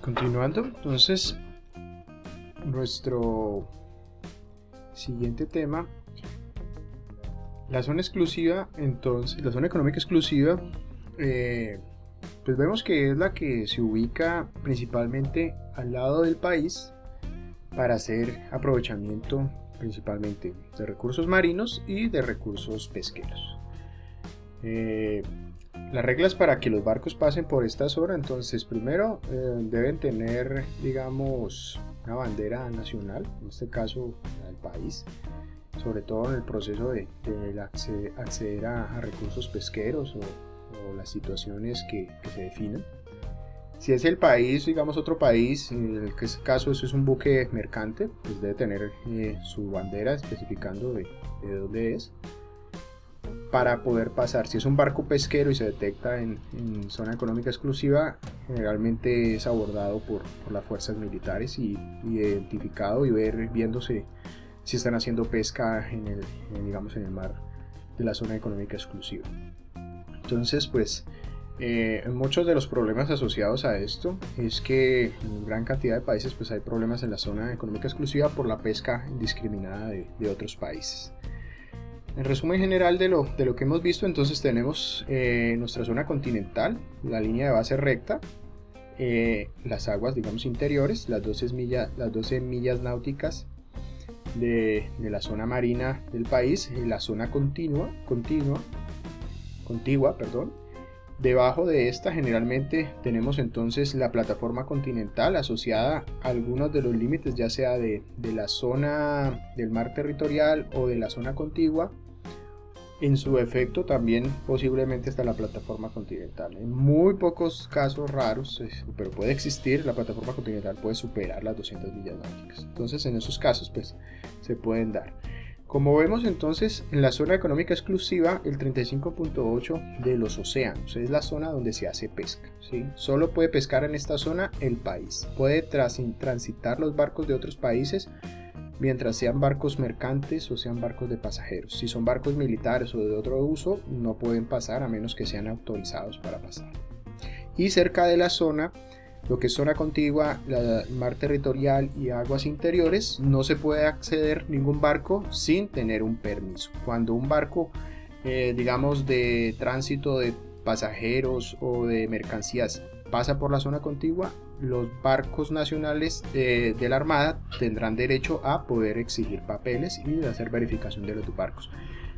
Continuando, entonces, nuestro siguiente tema, la zona exclusiva. Entonces, la zona económica exclusiva, pues vemos que es la que se ubica principalmente al lado del país para hacer aprovechamiento principalmente de recursos marinos y de recursos pesqueros. Las reglas para que los barcos pasen por esta zona, entonces primero deben tener, digamos, una bandera nacional, en este caso del país, sobre todo en el proceso de acceder a recursos pesqueros o las situaciones que se definan. Si es el país, digamos otro país, en el caso eso es un buque mercante, pues debe tener su bandera especificando de dónde es, para poder pasar. Si es un barco pesquero y se detecta en zona económica exclusiva, generalmente es abordado por las fuerzas militares y identificado y viéndose si están haciendo pesca en el mar de la zona económica exclusiva. Entonces, pues muchos de los problemas asociados a esto es que en gran cantidad de países pues hay problemas en la zona económica exclusiva por la pesca indiscriminada de otros países. En resumen general de lo que hemos visto, entonces tenemos nuestra zona continental, la línea de base recta, las aguas, digamos, interiores, las 12 millas náuticas de la zona marina del país, la zona contigua. Debajo de esta generalmente tenemos entonces la plataforma continental asociada a algunos de los límites, ya sea de la zona del mar territorial o de la zona contigua. En su efecto también posiblemente está la plataforma continental. En muy pocos casos raros, pero puede existir, la plataforma continental puede superar las 200 millas náuticas. Entonces en esos casos pues se pueden dar. Como vemos entonces, en la zona económica exclusiva, el 35.8 de los océanos es la zona donde se hace pesca, ¿sí? Solo puede pescar en esta zona el país. Puede transitar los barcos de otros países mientras sean barcos mercantes o sean barcos de pasajeros. Si son barcos militares o de otro uso, no pueden pasar a menos que sean autorizados para pasar. Y cerca de la zona, lo que es zona contigua, mar territorial y aguas interiores, no se puede acceder ningún barco sin tener un permiso. Cuando un barco, digamos, de tránsito de pasajeros o de mercancías pasa por la zona contigua, los barcos nacionales de la Armada tendrán derecho a poder exigir papeles y hacer verificación de los barcos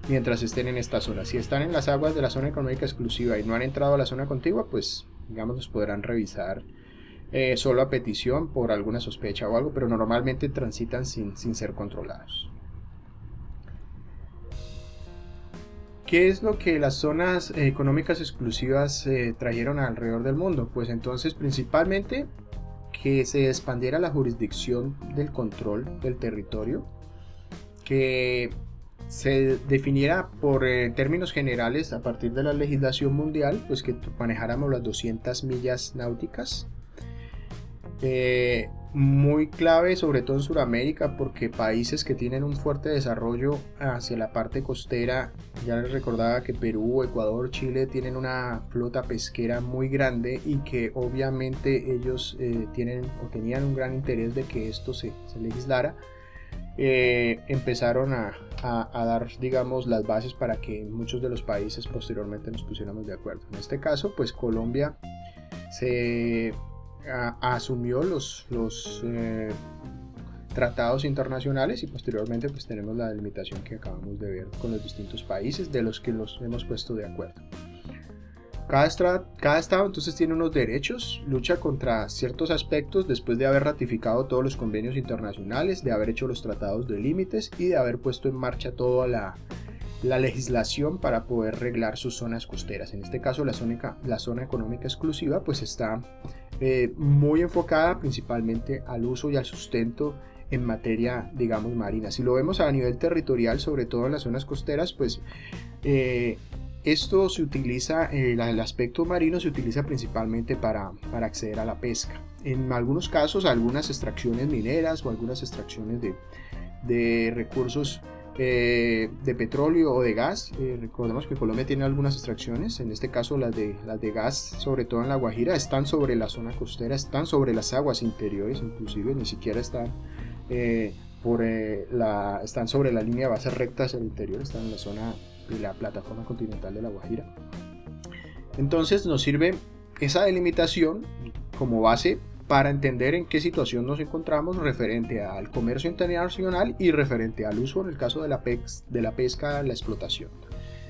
mientras estén en esta zona. Si están en las aguas de la zona económica exclusiva y no han entrado a la zona contigua, pues digamos los podrán revisar solo a petición por alguna sospecha o algo, pero normalmente transitan sin ser controlados. ¿Qué es lo que las zonas económicas exclusivas trajeron alrededor del mundo? Pues entonces principalmente que se expandiera la jurisdicción del control del territorio, que se definiera por términos generales a partir de la legislación mundial, pues que manejáramos las 200 millas náuticas. Muy clave sobre todo en Sudamérica, porque países que tienen un fuerte desarrollo hacia la parte costera, ya les recordaba que Perú, Ecuador, Chile tienen una flota pesquera muy grande y que obviamente ellos tenían un gran interés de que esto se legislara. Empezaron a dar, digamos, las bases para que muchos de los países posteriormente nos pusiéramos de acuerdo. En este caso, pues Colombia asumió los tratados internacionales y posteriormente pues tenemos la delimitación que acabamos de ver con los distintos países de los que los hemos puesto de acuerdo. Cada estado entonces tiene unos derechos, lucha contra ciertos aspectos después de haber ratificado todos los convenios internacionales, de haber hecho los tratados de límites y de haber puesto en marcha toda la legislación para poder reglar sus zonas costeras. En este caso la zona económica exclusiva pues está muy enfocada principalmente al uso y al sustento en materia, digamos, marina. Si lo vemos a nivel territorial, sobre todo en las zonas costeras, pues esto se utiliza, el aspecto marino se utiliza principalmente para acceder a la pesca. En algunos casos, algunas extracciones mineras o algunas extracciones de recursos de petróleo o de gas. Recordemos que Colombia tiene algunas extracciones, en este caso las de gas, sobre todo en La Guajira, están sobre la zona costera, están sobre las aguas interiores, inclusive ni siquiera están están sobre la línea de base recta hacia el interior, están en la zona de la plataforma continental de La Guajira. Entonces nos sirve esa delimitación como base para entender en qué situación nos encontramos referente al comercio internacional y referente al uso en el caso de la pesca, la explotación.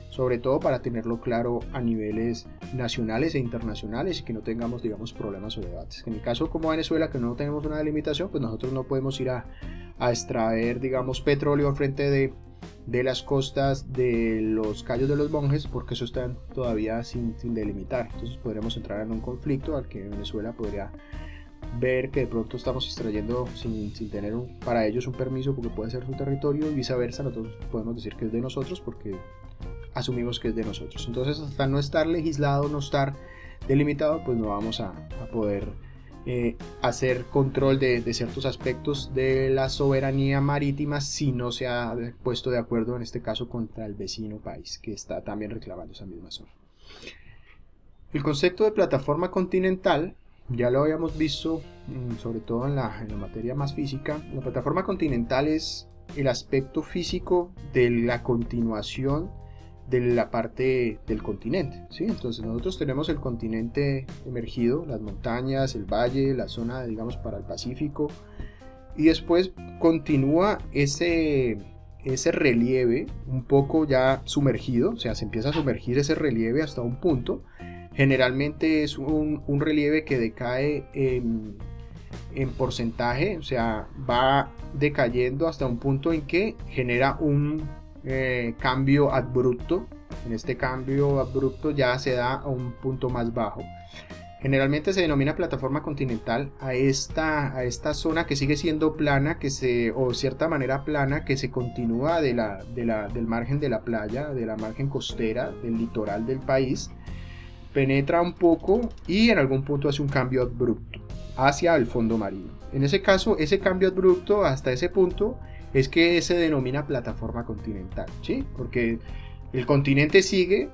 Sobre todo para tenerlo claro a niveles nacionales e internacionales y que no tengamos, digamos, problemas o debates. En el caso como Venezuela, que no tenemos una delimitación, pues nosotros no podemos ir a extraer, digamos, petróleo al frente de las costas de los Cayos de los Monjes, porque eso está todavía sin delimitar. Entonces podremos entrar en un conflicto al que Venezuela podría ver que de pronto estamos extrayendo sin tener para ellos un permiso, porque puede ser su territorio, y viceversa. Nosotros podemos decir que es de nosotros porque asumimos que es de nosotros. Entonces, hasta no estar legislado, no estar delimitado, pues no vamos a poder hacer control de ciertos aspectos de la soberanía marítima si no se ha puesto de acuerdo, en este caso, contra el vecino país que está también reclamando esa misma zona. El concepto de plataforma continental ya lo habíamos visto, sobre todo en la materia más física. La plataforma continental es el aspecto físico de la continuación de la parte del continente, ¿sí? Entonces nosotros tenemos el continente emergido, las montañas, el valle, la zona, digamos, para el Pacífico, y después continúa ese relieve un poco ya sumergido, o sea, se empieza a sumergir ese relieve hasta un punto. Generalmente es un relieve que decae en porcentaje, o sea, va decayendo hasta un punto en que genera un cambio abrupto. En este cambio abrupto ya se da a un punto más bajo. Generalmente se denomina plataforma continental a esta zona que sigue siendo plana, o cierta manera plana, que se continúa del margen de la playa, de la margen costera, del litoral del país, penetra un poco y en algún punto hace un cambio abrupto hacia el fondo marino. En ese caso, ese cambio abrupto hasta ese punto es que se denomina plataforma continental, ¿sí? Porque el continente sigue,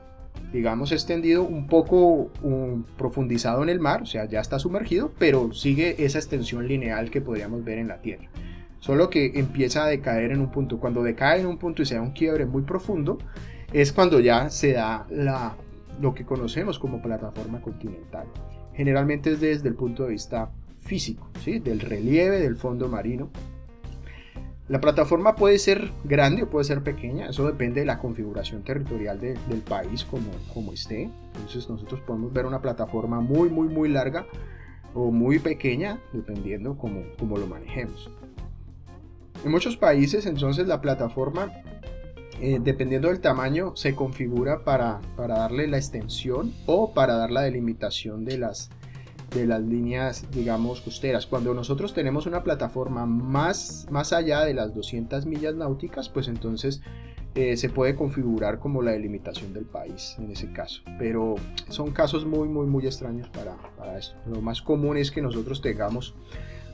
digamos, extendido un poco profundizado en el mar, o sea, ya está sumergido, pero sigue esa extensión lineal que podríamos ver en la Tierra. Solo que empieza a decaer en un punto. Cuando decae en un punto y se da un quiebre muy profundo, es cuando ya se da lo que conocemos como plataforma continental. Generalmente es desde el punto de vista físico, ¿sí? Del relieve del fondo marino. La plataforma puede ser grande o puede ser pequeña, eso depende de la configuración territorial del país como esté. Entonces nosotros podemos ver una plataforma muy larga o muy pequeña, dependiendo cómo lo manejemos. En muchos países, entonces, la plataforma, dependiendo del tamaño, se configura para darle la extensión o para dar la delimitación de las líneas, digamos, costeras. Cuando nosotros tenemos una plataforma más allá de las 200 millas náuticas, pues entonces se puede configurar como la delimitación del país en ese caso, pero son casos muy extraños para esto. Lo más común es que nosotros tengamos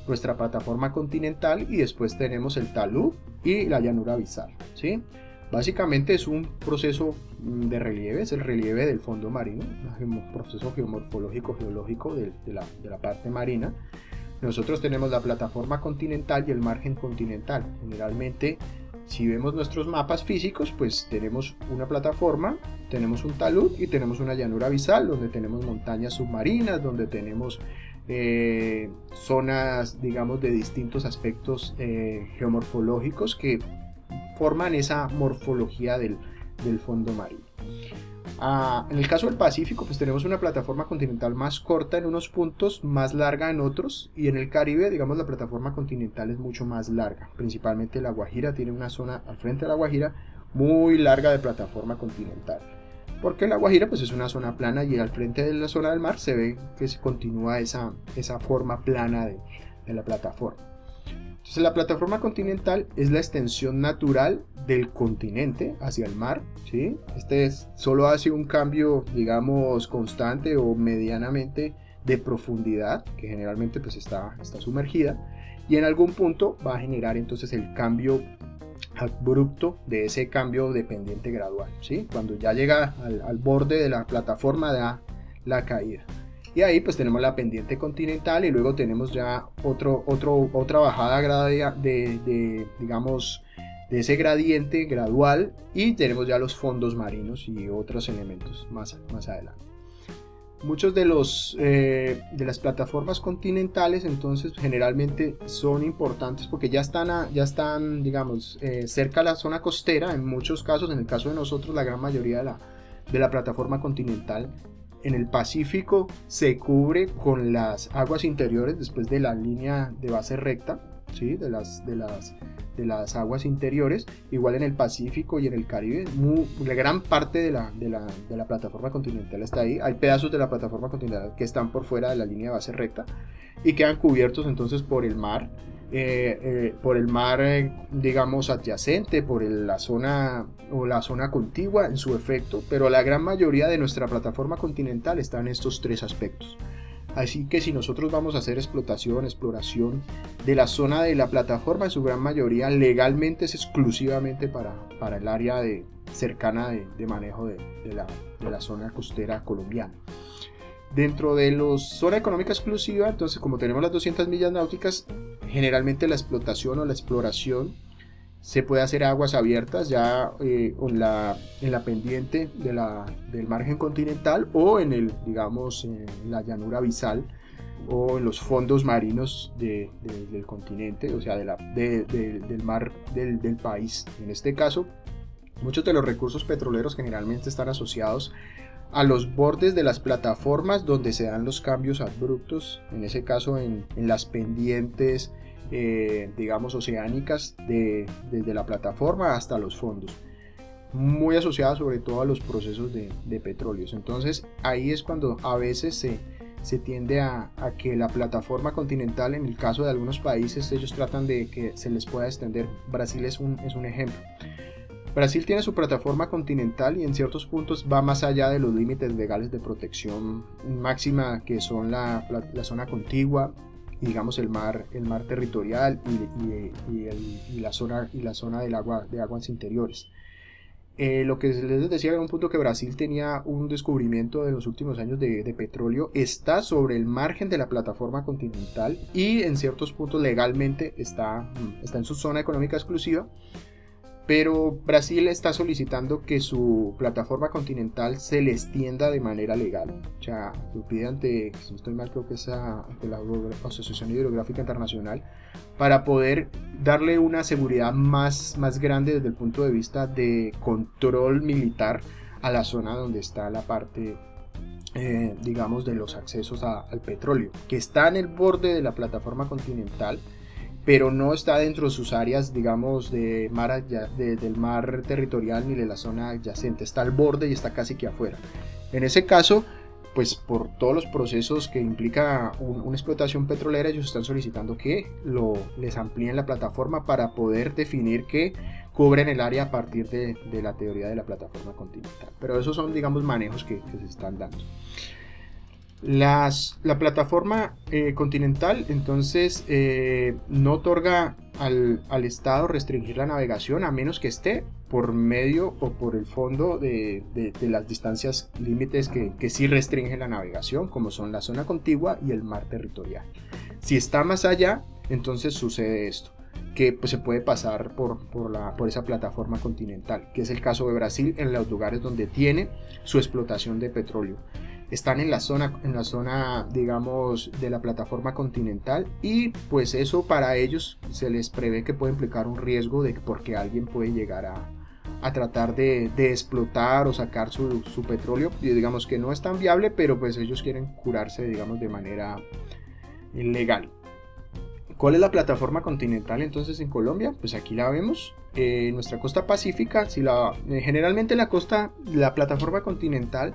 nuestra plataforma continental y después tenemos el talud y la llanura abisal, ¿sí? Básicamente es un proceso de relieve, es el relieve del fondo marino, un proceso geomorfológico, geológico de la parte marina. Nosotros tenemos la plataforma continental y el margen continental. Generalmente, si vemos nuestros mapas físicos, pues tenemos una plataforma, tenemos un talud y tenemos una llanura abisal, donde tenemos montañas submarinas, donde tenemos zonas, digamos, de distintos aspectos geomorfológicos que forman esa morfología del fondo marino. En el caso del Pacífico, pues tenemos una plataforma continental más corta en unos puntos, más larga en otros, y en el Caribe, digamos, la plataforma continental es mucho más larga. Principalmente La Guajira tiene una zona al frente de La Guajira muy larga de plataforma continental, porque La Guajira pues es una zona plana y al frente de la zona del mar se ve que se continúa esa forma plana de la plataforma. Entonces la plataforma continental es la extensión natural del continente hacia el mar, ¿sí? Solo hace un cambio, digamos, constante o medianamente de profundidad, que generalmente pues está sumergida, y en algún punto va a generar entonces el cambio abrupto de ese cambio de pendiente gradual, ¿sí? Cuando ya llega al borde de la plataforma da la caída. Y ahí pues tenemos la pendiente continental y luego tenemos ya otra bajada digamos, de ese gradiente gradual, y tenemos ya los fondos marinos y otros elementos más adelante. Muchos de las plataformas continentales entonces generalmente son importantes porque ya están digamos, cerca a la zona costera. En muchos casos, en el caso de nosotros, la gran mayoría de la plataforma continental en el Pacífico se cubre con las aguas interiores después de la línea de base recta, ¿sí? de las aguas interiores. Igual en el Pacífico y en el Caribe, la gran parte de la plataforma continental está ahí. Hay pedazos de la plataforma continental que están por fuera de la línea de base recta y quedan cubiertos entonces por el mar, digamos adyacente, por la zona contigua en su efecto, pero la gran mayoría de nuestra plataforma continental está en estos tres aspectos. Así que si nosotros vamos a hacer exploración de la zona de la plataforma, en su gran mayoría legalmente es exclusivamente para el área cercana de manejo de la zona costera colombiana. Dentro de la zona económica exclusiva, entonces, como tenemos las 200 millas náuticas, generalmente la explotación o la exploración se puede hacer a aguas abiertas, ya en la pendiente del margen continental, o en la llanura abisal, o en los fondos marinos del continente, o sea, del mar del país. En este caso, muchos de los recursos petroleros generalmente están asociados a los bordes de las plataformas donde se dan los cambios abruptos, en ese caso en las pendientes digamos oceánicas desde la plataforma hasta los fondos, muy asociadas sobre todo a los procesos de petróleos. Entonces ahí es cuando a veces se tiende a que la plataforma continental, en el caso de algunos países, ellos tratan de que se les pueda extender. Brasil es un ejemplo. Brasil tiene su plataforma continental y en ciertos puntos va más allá de los límites legales de protección máxima, que son la zona contigua, digamos el mar territorial y la zona de aguas interiores. Lo que les decía era un punto, que Brasil tenía un descubrimiento de los últimos años de petróleo, está sobre el margen de la plataforma continental y en ciertos puntos legalmente está en su zona económica exclusiva. Pero Brasil está solicitando que su plataforma continental se le extienda de manera legal. O sea, lo pide ante, si no estoy mal, creo que es ante la Asociación Hidrográfica Internacional, para poder darle una seguridad más grande desde el punto de vista de control militar a la zona donde está la parte, digamos, de los accesos al petróleo, que está en el borde de la plataforma continental, pero no está dentro de sus áreas, digamos, del mar territorial ni de la zona adyacente. Está al borde y está casi que afuera. En ese caso, pues por todos los procesos que implica una explotación petrolera, ellos están solicitando que les amplíen la plataforma para poder definir que cubren el área a partir de la teoría de la plataforma continental. Pero esos son, digamos, manejos que se están dando. La plataforma continental entonces no otorga al Estado restringir la navegación, a menos que esté por medio o por el fondo de las distancias límites que sí restringen la navegación, como son la zona contigua y el mar territorial. Si está más allá, entonces sucede esto, que pues, se puede pasar por esa plataforma continental, que es el caso de Brasil en los lugares donde tiene su explotación de petróleo. Están en la zona, digamos, de la plataforma continental, y pues eso para ellos se les prevé que puede implicar un riesgo porque alguien puede llegar a tratar de explotar o sacar su petróleo, y digamos que no es tan viable, pero pues ellos quieren curarse, digamos, de manera legal. ¿Cuál es la plataforma continental entonces en Colombia? Pues aquí la vemos, nuestra costa pacífica. Generalmente la plataforma continental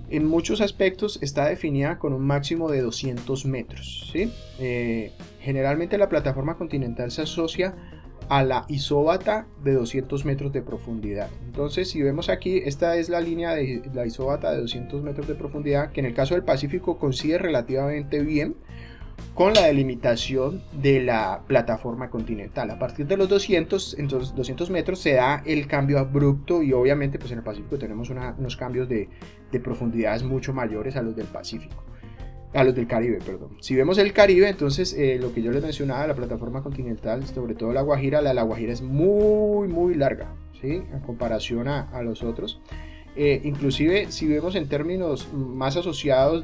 en muchos aspectos está definida con un máximo de 200 metros, ¿sí? Generalmente la plataforma continental se asocia a la isóbata de 200 metros de profundidad. Entonces, si vemos aquí, esta es la línea de la isóbata de 200 metros de profundidad, que en el caso del Pacífico coincide relativamente bien con la delimitación de la plataforma continental. A partir de los 200 metros se da el cambio abrupto y obviamente pues en el Pacífico tenemos unos cambios de profundidades mucho mayores a los del Pacífico. A los del Caribe, perdón. Si vemos el Caribe, entonces lo que yo les mencionaba, la plataforma continental, sobre todo la Guajira es muy larga, ¿sí? En comparación a los otros. Inclusive si vemos en términos más asociados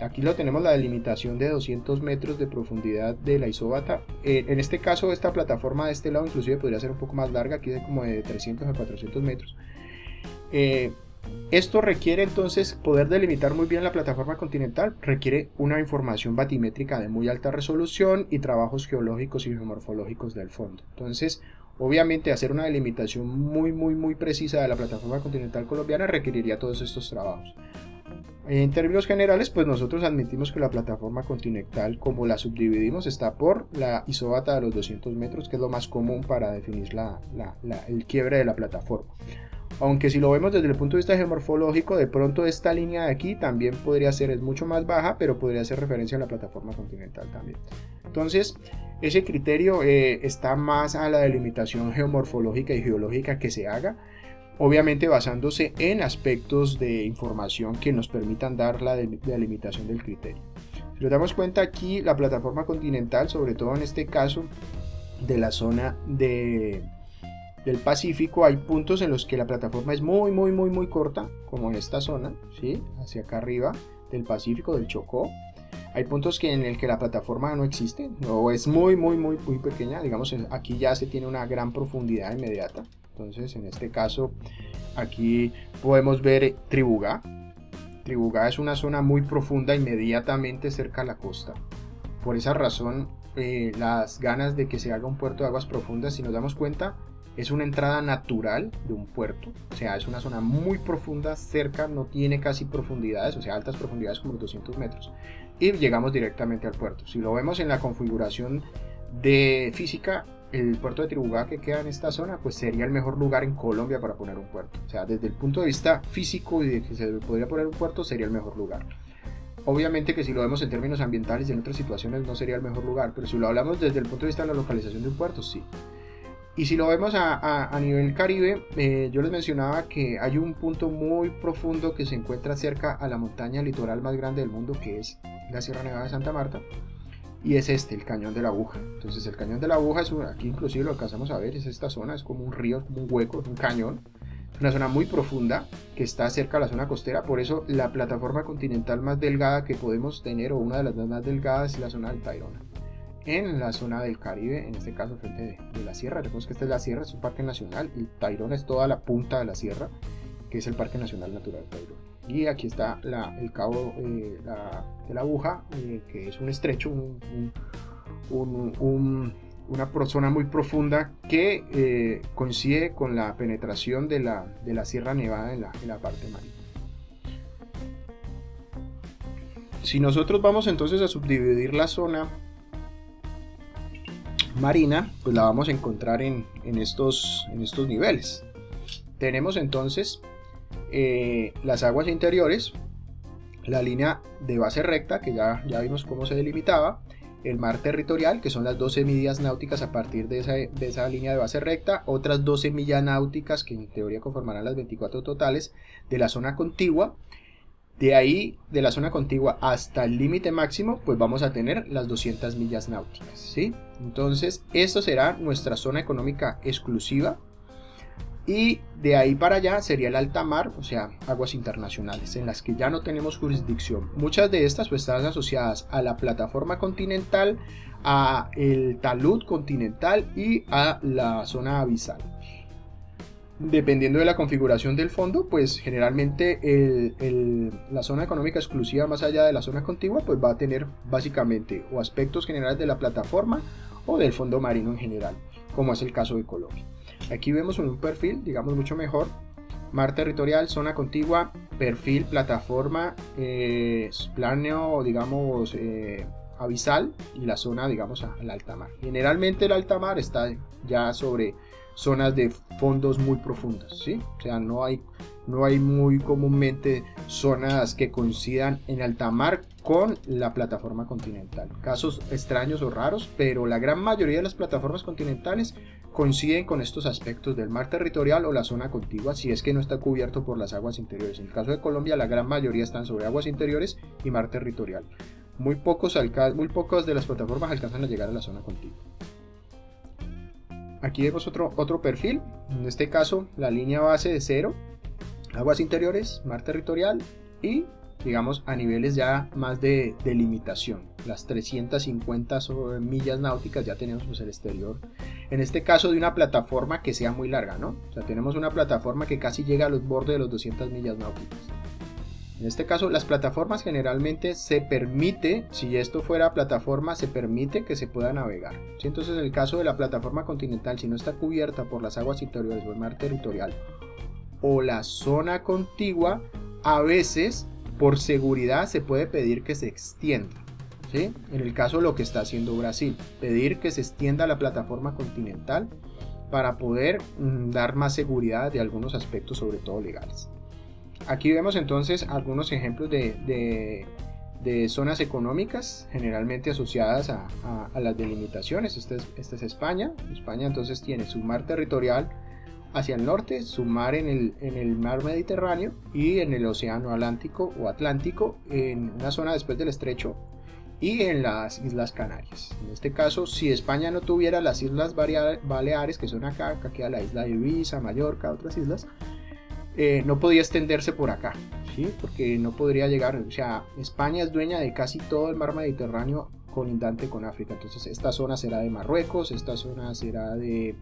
aquí lo tenemos la delimitación de 200 metros de profundidad de la isóbata. En este caso esta plataforma de este lado inclusive podría ser un poco más larga, aquí de como de 300 a 400 metros. Esto requiere entonces poder delimitar muy bien la plataforma continental, requiere una información batimétrica de muy alta resolución y trabajos geológicos y geomorfológicos del fondo. Entonces, obviamente hacer una delimitación muy precisa de la plataforma continental colombiana requeriría todos estos trabajos. En términos generales, pues nosotros admitimos que la plataforma continental, como la subdividimos, está por la isóbata de los 200 metros, que es lo más común para definir el quiebre de la plataforma. Aunque si lo vemos desde el punto de vista geomorfológico, de pronto esta línea de aquí también podría ser, es mucho más baja, pero podría hacer referencia a la plataforma continental también. Entonces, ese criterio está más a la delimitación geomorfológica y geológica que se haga, obviamente basándose en aspectos de información que nos permitan dar la delimitación del criterio. Si nos damos cuenta aquí, la plataforma continental, sobre todo en este caso de la zona del Pacífico, hay puntos en los que la plataforma es muy corta, como en esta zona, ¿sí? Hacia acá arriba del Pacífico, del Chocó. Hay puntos en el que la plataforma no existe, o es muy pequeña, digamos, aquí ya se tiene una gran profundidad inmediata. Entonces, en este caso, aquí podemos ver Tribugá. Tribugá es una zona muy profunda, inmediatamente cerca a la costa. Por esa razón, las ganas de que se haga un puerto de aguas profundas, si nos damos cuenta, es una entrada natural de un puerto, o sea, es una zona muy profunda, cerca, no tiene casi profundidades, o sea, altas profundidades como los 200 metros, y llegamos directamente al puerto. Si lo vemos en la configuración de física, el puerto de Tribugá que queda en esta zona, pues sería el mejor lugar en Colombia para poner un puerto. O sea, desde el punto de vista físico y de que se podría poner un puerto, sería el mejor lugar. Obviamente que si lo vemos en términos ambientales y en otras situaciones no sería el mejor lugar, pero si lo hablamos desde el punto de vista de la localización de un puerto, sí. Y si lo vemos a nivel Caribe, yo les mencionaba que hay un punto muy profundo que se encuentra cerca a la montaña litoral más grande del mundo, que es la Sierra Nevada de Santa Marta, y es el Cañón de la Aguja. Entonces el Cañón de la Aguja, aquí inclusive lo alcanzamos a ver, es esta zona, es como un río, como un hueco, es un cañón, es una zona muy profunda que está cerca a la zona costera. Por eso la plataforma continental más delgada que podemos tener, o una de las más delgadas, es la zona del Tayrona. En la zona del Caribe, en este caso frente de la sierra, recordemos que esta es la sierra, es un parque nacional, y Tayrona es toda la punta de la sierra, que es el Parque Nacional Natural Tayrona. Y aquí está el cabo de la Aguja, que es un estrecho, una zona muy profunda que coincide con la penetración de la Sierra Nevada en la parte marina. Si nosotros vamos entonces a subdividir la zona marina, pues la vamos a encontrar en estos niveles. Tenemos entonces las aguas interiores, la línea de base recta, que ya vimos cómo se delimitaba, el mar territorial, que son las 12 millas náuticas a partir de esa línea de base recta, otras 12 millas náuticas que en teoría conformarán las 24 totales de la zona contigua. De ahí, de la zona contigua hasta el límite máximo, pues vamos a tener las 200 millas náuticas, ¿sí? Entonces, esto será nuestra zona económica exclusiva. Y de ahí para allá sería el alta mar, o sea, aguas internacionales, en las que ya no tenemos jurisdicción. Muchas de estas pues están asociadas a la plataforma continental, a el talud continental y a la zona abisal. Dependiendo de la configuración del fondo, pues generalmente la zona económica exclusiva más allá de la zona contigua pues va a tener básicamente o aspectos generales de la plataforma o del fondo marino en general, como es el caso de Colombia. Aquí vemos un perfil, digamos, mucho mejor: mar territorial, zona contigua, perfil, plataforma, plano, digamos, abisal, y la zona, digamos, al alta mar. Generalmente el alta mar está ya sobre zonas de fondos muy profundas, ¿sí? O sea, no hay muy comúnmente zonas que coincidan en alta mar con la plataforma continental. Casos extraños o raros, pero la gran mayoría de las plataformas continentales coinciden con estos aspectos del mar territorial o la zona contigua, si es que no está cubierto por las aguas interiores. En el caso de Colombia, la gran mayoría están sobre aguas interiores y mar territorial. Muy pocos de las plataformas alcanzan a llegar a la zona contigua. Aquí vemos otro perfil, en este caso la línea base de 0, aguas interiores, mar territorial y digamos a niveles ya más de limitación. Las 350 millas náuticas ya tenemos pues el exterior. En este caso de una plataforma que sea muy larga, ¿no? O sea, tenemos una plataforma que casi llega a los bordes de los 200 millas náuticas. En este caso las plataformas generalmente se permite, si esto fuera plataforma, se permite que se pueda navegar, ¿sí? Entonces en el caso de la plataforma continental, si no está cubierta por las aguas interiores o el mar territorial o la zona contigua, a veces por seguridad se puede pedir que se extienda, ¿sí? En el caso de lo que está haciendo Brasil, pedir que se extienda la plataforma continental para poder dar más seguridad de algunos aspectos, sobre todo legales. Aquí vemos entonces algunos ejemplos de zonas económicas generalmente asociadas a las delimitaciones. Esta es España. España entonces tiene su mar territorial hacia el norte, su mar en el mar Mediterráneo y en el océano Atlántico en una zona después del estrecho y en las Islas Canarias. En este caso, si España no tuviera las Islas Baleares, que son acá queda la isla de Ibiza, Mallorca, otras islas, no podía extenderse por acá, ¿sí? Porque no podría llegar, o sea, España es dueña de casi todo el mar Mediterráneo colindante con África, entonces esta zona será de Marruecos, esta zona será de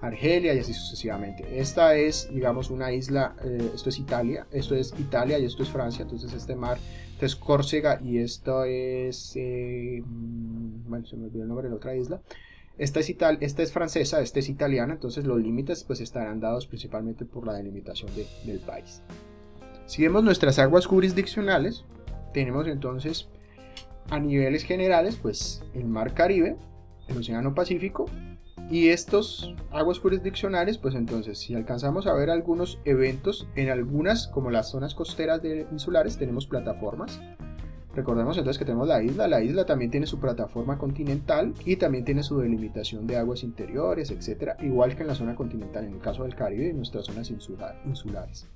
Argelia y así sucesivamente. Esta es, digamos, una isla, esto es Italia y esto es Francia, entonces este mar, esto es Córcega y esto es, bueno, se me olvidó el nombre de la otra isla. Esta es francesa, esta es italiana, entonces los límites pues estarán dados principalmente por la delimitación del país. Si vemos nuestras aguas jurisdiccionales, tenemos entonces a niveles generales pues el mar Caribe, el océano Pacífico y estos aguas jurisdiccionales pues entonces si alcanzamos a ver algunos eventos en algunas como las zonas costeras insulares tenemos plataformas. Recordemos entonces que tenemos la isla también tiene su plataforma continental y también tiene su delimitación de aguas interiores, etcétera, igual que en la zona continental, en el caso del Caribe y nuestras zonas insulares.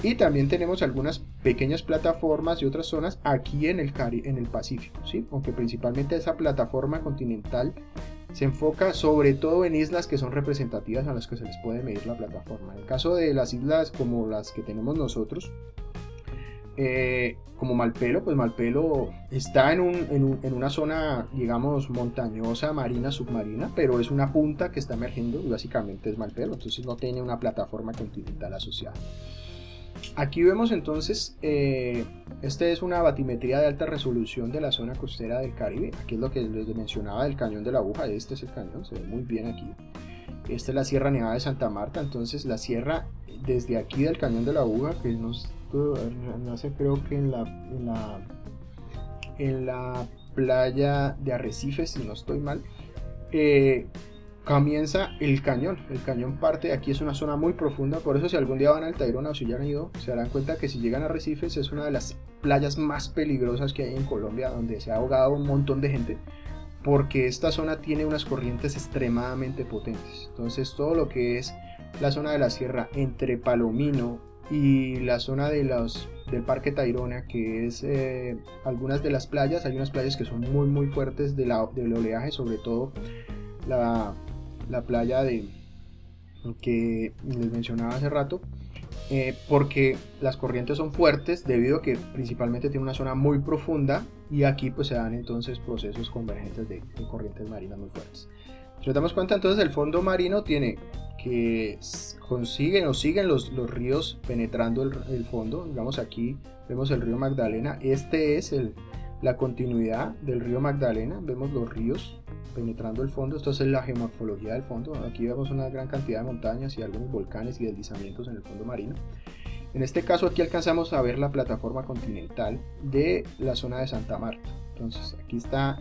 Y también tenemos algunas pequeñas plataformas y otras zonas aquí en el Pacífico, ¿sí? Aunque principalmente esa plataforma continental se enfoca sobre todo en islas que son representativas a las que se les puede medir la plataforma. En el caso de las islas como las que tenemos nosotros, como Malpelo, pues Malpelo está en una zona, digamos, montañosa, marina, submarina, pero es una punta que está emergiendo y básicamente es Malpelo, entonces no tiene una plataforma continental asociada. Aquí vemos entonces, esta es una batimetría de alta resolución de la zona costera del Caribe. Aquí es lo que les mencionaba del cañón de la Aguja, este es el cañón, se ve muy bien aquí. Esta es la Sierra Nevada de Santa Marta, entonces la sierra desde aquí del cañón de la Aguja, que nace creo que en la playa de Arrecifes, si no estoy mal, comienza el cañón parte, aquí es una zona muy profunda, por eso si algún día van al Tayrona o si ya han ido, se darán cuenta que si llegan a Arrecifes es una de las playas más peligrosas que hay en Colombia, donde se ha ahogado un montón de gente, porque esta zona tiene unas corrientes extremadamente potentes. Entonces todo lo que es la zona de la sierra entre Palomino y la zona del Parque Tayrona, que es algunas de las playas, hay unas playas que son muy muy fuertes del oleaje, sobre todo la playa que les mencionaba hace rato, porque las corrientes son fuertes debido a que principalmente tiene una zona muy profunda y aquí pues se dan entonces procesos convergentes de corrientes marinas muy fuertes. Si nos damos cuenta entonces el fondo marino tiene que siguen los ríos penetrando el fondo. Digamos aquí vemos el río Magdalena, este es la continuidad del río Magdalena, vemos los ríos penetrando el fondo, esto es la geomorfología del fondo, aquí vemos una gran cantidad de montañas y algunos volcanes y deslizamientos en el fondo marino. En este caso aquí alcanzamos a ver la plataforma continental de la zona de Santa Marta, entonces aquí está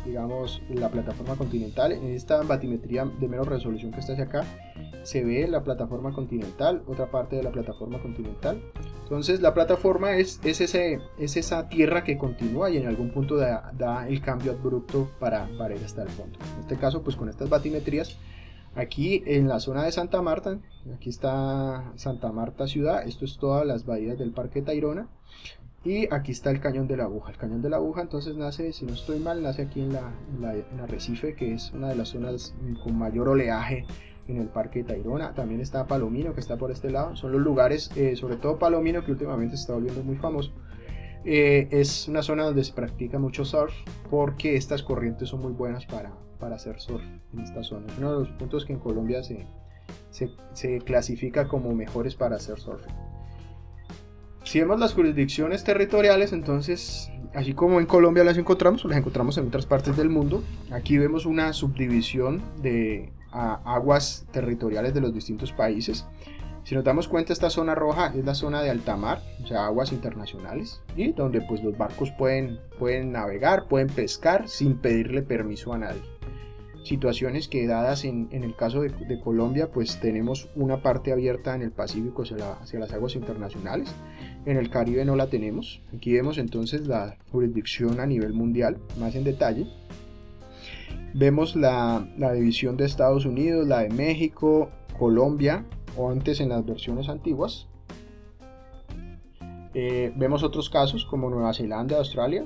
digamos, la plataforma continental. En esta batimetría de menor resolución que está hacia acá se ve la plataforma continental, otra parte de la plataforma continental. Entonces la plataforma es esa tierra que continúa y en algún punto da el cambio abrupto para ir hasta el fondo. En este caso, pues con estas batimetrías, aquí en la zona de Santa Marta, aquí está Santa Marta ciudad, esto es todas las bahías del Parque Tayrona, y aquí está el Cañón de la Aguja. El Cañón de la Aguja entonces nace, si no estoy mal, nace aquí en Arrecife, que es una de las zonas con mayor oleaje en el Parque Tayrona. También está Palomino, que está por este lado. Son los lugares, sobre todo Palomino, que últimamente se está volviendo muy famoso. Es una zona donde se practica mucho surf, porque estas corrientes son muy buenas para hacer surf en esta zona. Es uno de los puntos que en Colombia se clasifica como mejores para hacer surf. Si vemos las jurisdicciones territoriales, entonces, así como en Colombia las encontramos en otras partes del mundo. Aquí vemos una subdivisión de aguas territoriales de los distintos países. Si nos damos cuenta, esta zona roja es la zona de alta mar, o sea, aguas internacionales, y donde pues los barcos pueden navegar, pueden pescar sin pedirle permiso a nadie. Situaciones que, dadas en el caso de Colombia, pues tenemos una parte abierta en el Pacífico hacia las aguas internacionales. En el Caribe no la tenemos. Aquí vemos entonces la jurisdicción a nivel mundial más en detalle. Vemos la división de Estados Unidos, la de México, Colombia, o antes en las versiones antiguas. Vemos otros casos como Nueva Zelanda, Australia,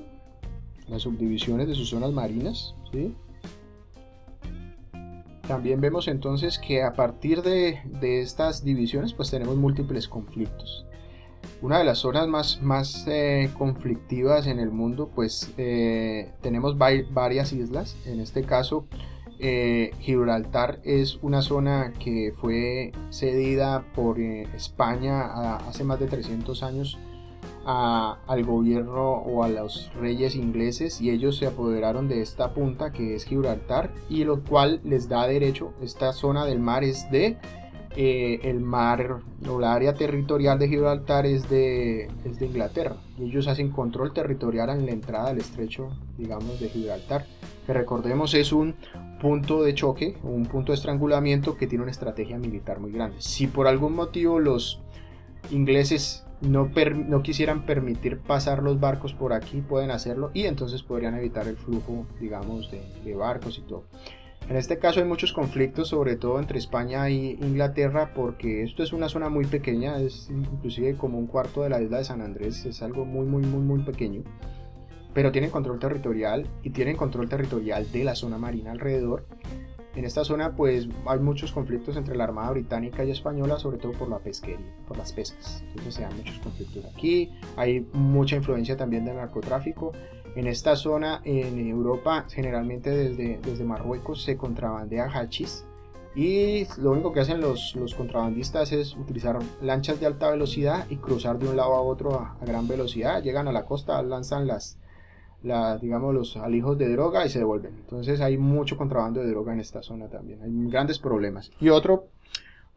las subdivisiones de sus zonas marinas, ¿sí? También vemos entonces que a partir de estas divisiones pues tenemos múltiples conflictos. Una de las zonas más conflictivas en el mundo, pues tenemos varias islas. En este caso, Gibraltar es una zona que fue cedida por España hace más de 300 años al gobierno o a los reyes ingleses, y ellos se apoderaron de esta punta que es Gibraltar, y lo cual les da derecho. Esta zona del mar es de el mar, o la área territorial de Gibraltar es de Inglaterra, y ellos hacen control territorial en la entrada al estrecho, digamos, de Gibraltar, que recordemos es un punto de choque, un punto de estrangulamiento que tiene una estrategia militar muy grande. Si por algún motivo los ingleses no quisieran permitir pasar los barcos por aquí, pueden hacerlo, y entonces podrían evitar el flujo, digamos, de barcos y todo. En este caso hay muchos conflictos, sobre todo entre España e Inglaterra, porque esto es una zona muy pequeña, es inclusive como un cuarto de la isla de San Andrés, es algo muy pequeño, pero tienen control territorial, y tienen control territorial de la zona marina alrededor. En esta zona pues hay muchos conflictos entre la Armada Británica y Española, sobre todo por la pesquería, por las pescas. Entonces se dan muchos conflictos aquí, hay mucha influencia también del narcotráfico. En esta zona, en Europa, generalmente desde Marruecos se contrabandea hachís, y lo único que hacen los contrabandistas es utilizar lanchas de alta velocidad y cruzar de un lado a otro a gran velocidad. Llegan a la costa, lanzan digamos, los alijos de droga y se devuelven. Entonces hay mucho contrabando de droga en esta zona también, hay grandes problemas. Y otro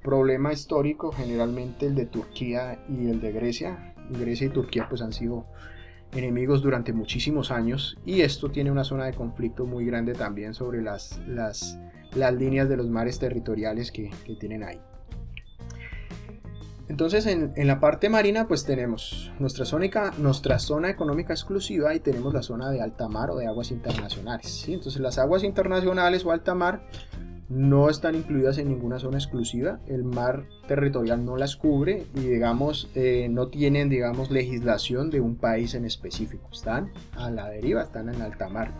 problema histórico, generalmente el de Turquía y el de Grecia. Grecia y Turquía pues han sido enemigos durante muchísimos años, y esto tiene una zona de conflicto muy grande también sobre las líneas de los mares territoriales que tienen ahí. Entonces en la parte marina pues tenemos nuestra zona económica exclusiva, y tenemos la zona de alta mar o de aguas internacionales, ¿sí? Entonces las aguas internacionales o alta mar no están incluidas en ninguna zona exclusiva, el mar territorial no las cubre, y digamos no tienen, digamos, legislación de un país en específico, están a la deriva, están en alta mar.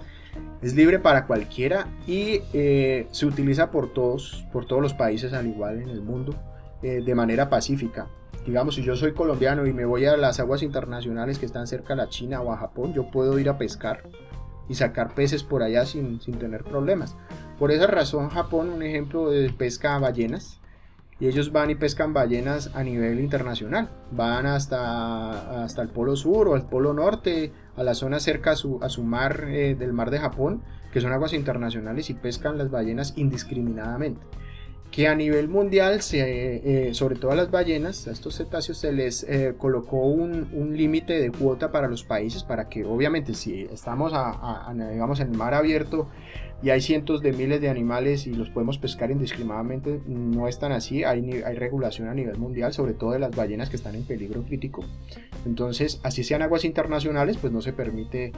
Es libre para cualquiera, y se utiliza por todos los países al igual en el mundo, de manera pacífica. Digamos, si yo soy colombiano y me voy a las aguas internacionales que están cerca a la China o a Japón, yo puedo ir a pescar y sacar peces por allá sin tener problemas. Por esa razón Japón, un ejemplo, pesca ballenas, y ellos van y pescan ballenas a nivel internacional, van hasta el polo sur o al polo norte, a la zona cerca a su mar, del mar de Japón, que son aguas internacionales, y pescan las ballenas indiscriminadamente. que a nivel mundial, sobre todo a las ballenas, a estos cetáceos, se les colocó un límite de cuota para los países, para que obviamente si estamos digamos, en el mar abierto y hay cientos de miles de animales y los podemos pescar indiscriminadamente, no es tan así, hay regulación a nivel mundial, sobre todo de las ballenas que están en peligro crítico. Entonces, así sean aguas internacionales, pues no se permite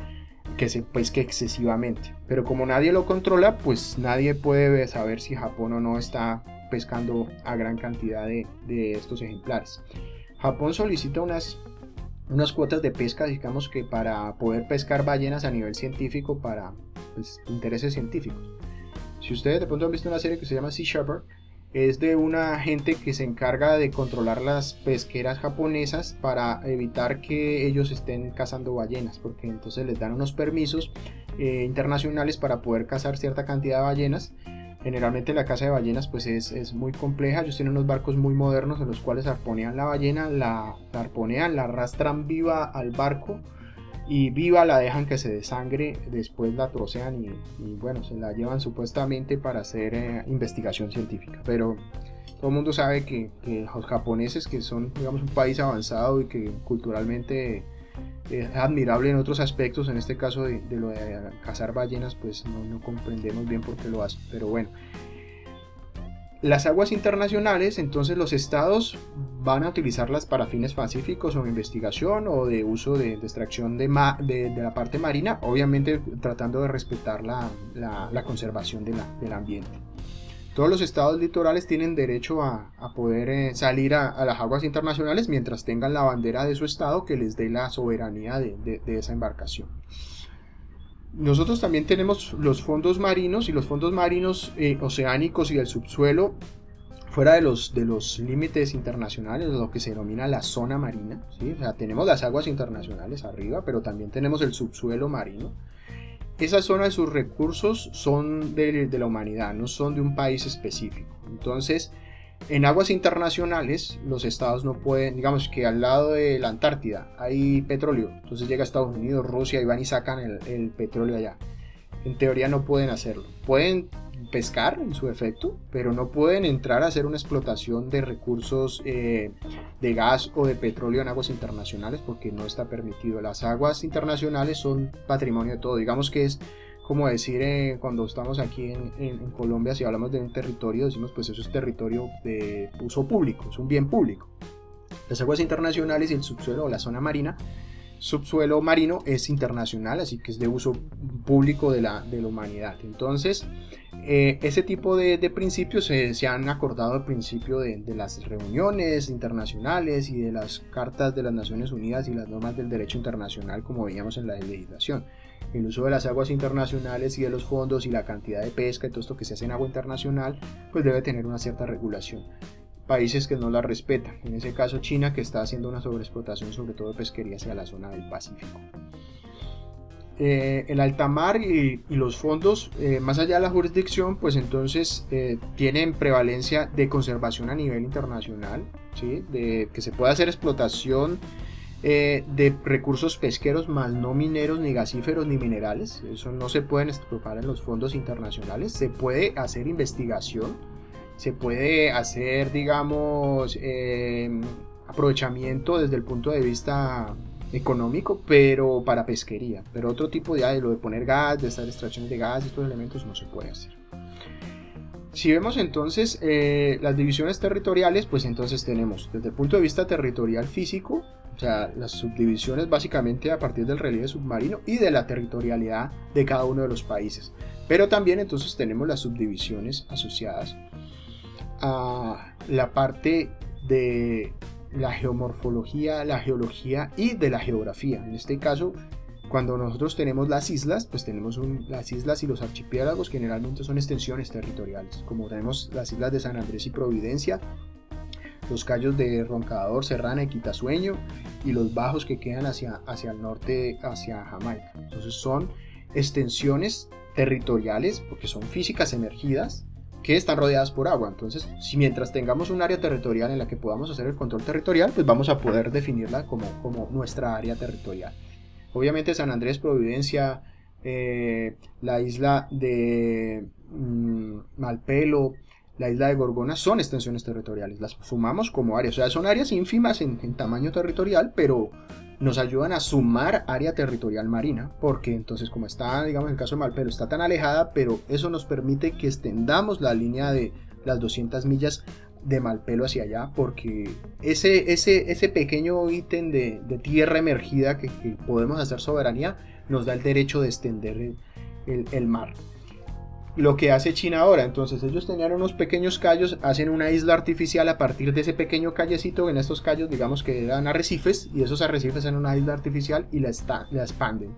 que se pesque excesivamente, pero como nadie lo controla, pues nadie puede saber si Japón o no está pescando a gran cantidad de estos ejemplares. Japón solicita unas cuotas de pesca, digamos que para poder pescar ballenas a nivel científico, para pues, intereses científicos. Si ustedes de pronto han visto una serie que se llama Sea Shepherd, es de una gente que se encarga de controlar las pesqueras japonesas para evitar que ellos estén cazando ballenas, porque entonces les dan unos permisos internacionales para poder cazar cierta cantidad de ballenas. Generalmente la caza de ballenas pues es muy compleja. Ellos tienen unos barcos muy modernos en los cuales arponean la ballena, la arponean, la arrastran viva al barco y viva la dejan que se desangre, después la trocean y bueno, se la llevan supuestamente para hacer investigación científica, pero todo el mundo sabe que los japoneses, que son digamos un país avanzado y que culturalmente es admirable en otros aspectos, en este caso de lo de cazar ballenas, pues no comprendemos bien por qué lo hacen, pero bueno. Las aguas internacionales, entonces los estados van a utilizarlas para fines pacíficos o de investigación o de uso de extracción de la parte marina, obviamente tratando de respetar la conservación del ambiente. Todos los estados litorales tienen derecho a poder salir a las aguas internacionales mientras tengan la bandera de su estado que les dé la soberanía de esa embarcación. Nosotros también tenemos los fondos marinos y los fondos marinos oceánicos y del subsuelo fuera de los límites internacionales, lo que se denomina la zona marina, ¿sí? O sea, tenemos las aguas internacionales arriba, pero también tenemos el subsuelo marino. Esa zona de sus recursos son de la humanidad, no son de un país específico. Entonces, en aguas internacionales, los estados no pueden, digamos que al lado de la Antártida hay petróleo, entonces llega a Estados Unidos, Rusia y van y sacan el petróleo allá. En teoría no pueden hacerlo. Pueden pescar en su efecto, pero no pueden entrar a hacer una explotación de recursos de gas o de petróleo en aguas internacionales porque no está permitido. Las aguas internacionales son patrimonio de todo. Digamos que es como decir cuando estamos aquí en Colombia, si hablamos de un territorio, decimos pues eso es territorio de uso público, es un bien público. Las aguas internacionales y el subsuelo o la zona marina, subsuelo marino es internacional, así que es de uso público de la humanidad. Entonces, ese tipo de principios se han acordado al principio de las reuniones internacionales y de las cartas de las Naciones Unidas y las normas del derecho internacional, como veíamos en la legislación. El uso de las aguas internacionales y de los fondos y la cantidad de pesca y todo esto que se hace en agua internacional, pues debe tener una cierta regulación. Países que no la respetan, en ese caso China, que está haciendo una sobreexplotación sobre todo de pesquería hacia la zona del Pacífico. El alta mar y los fondos más allá de la jurisdicción pues entonces tienen prevalencia de conservación a nivel internacional, ¿sí? De que se pueda hacer explotación de recursos pesqueros más no mineros ni gasíferos ni minerales. Eso no se pueden explotar en los fondos internacionales. Se puede hacer investigación, se puede hacer digamos aprovechamiento desde el punto de vista económico, pero para pesquería, pero otro tipo de lo de poner gas, de hacer extracciones de gas, estos elementos no se puede hacer. Si vemos entonces las divisiones territoriales, pues entonces tenemos desde el punto de vista territorial físico, o sea, las subdivisiones básicamente a partir del relieve submarino y de la territorialidad de cada uno de los países, pero también entonces tenemos las subdivisiones asociadas a la parte de la geomorfología, la geología y de la geografía. En este caso, cuando nosotros tenemos las islas, pues tenemos las islas y los archipiélagos que generalmente son extensiones territoriales, como tenemos las islas de San Andrés y Providencia, los cayos de Roncador, Serrana y Quitasueño y los bajos que quedan hacia el norte, hacia Jamaica. Entonces son extensiones territoriales porque son físicas emergidas que están rodeadas por agua. Entonces, si mientras tengamos un área territorial en la que podamos hacer el control territorial, pues vamos a poder definirla como nuestra área territorial. Obviamente San Andrés, Providencia, la isla de Malpelo, la isla de Gorgona son extensiones territoriales, las sumamos como áreas, o sea, son áreas ínfimas en tamaño territorial, pero nos ayudan a sumar área territorial marina, porque entonces como está, digamos, en el caso de Malpelo, está tan alejada, pero eso nos permite que extendamos la línea de las 200 millas de Malpelo hacia allá, porque ese pequeño ítem de tierra emergida que podemos hacer soberanía nos da el derecho de extender el mar. Lo que hace China ahora, entonces ellos tenían unos pequeños cayos, hacen una isla artificial a partir de ese pequeño callecito. En estos cayos digamos que eran arrecifes, y esos arrecifes hacen una isla artificial y la expanden.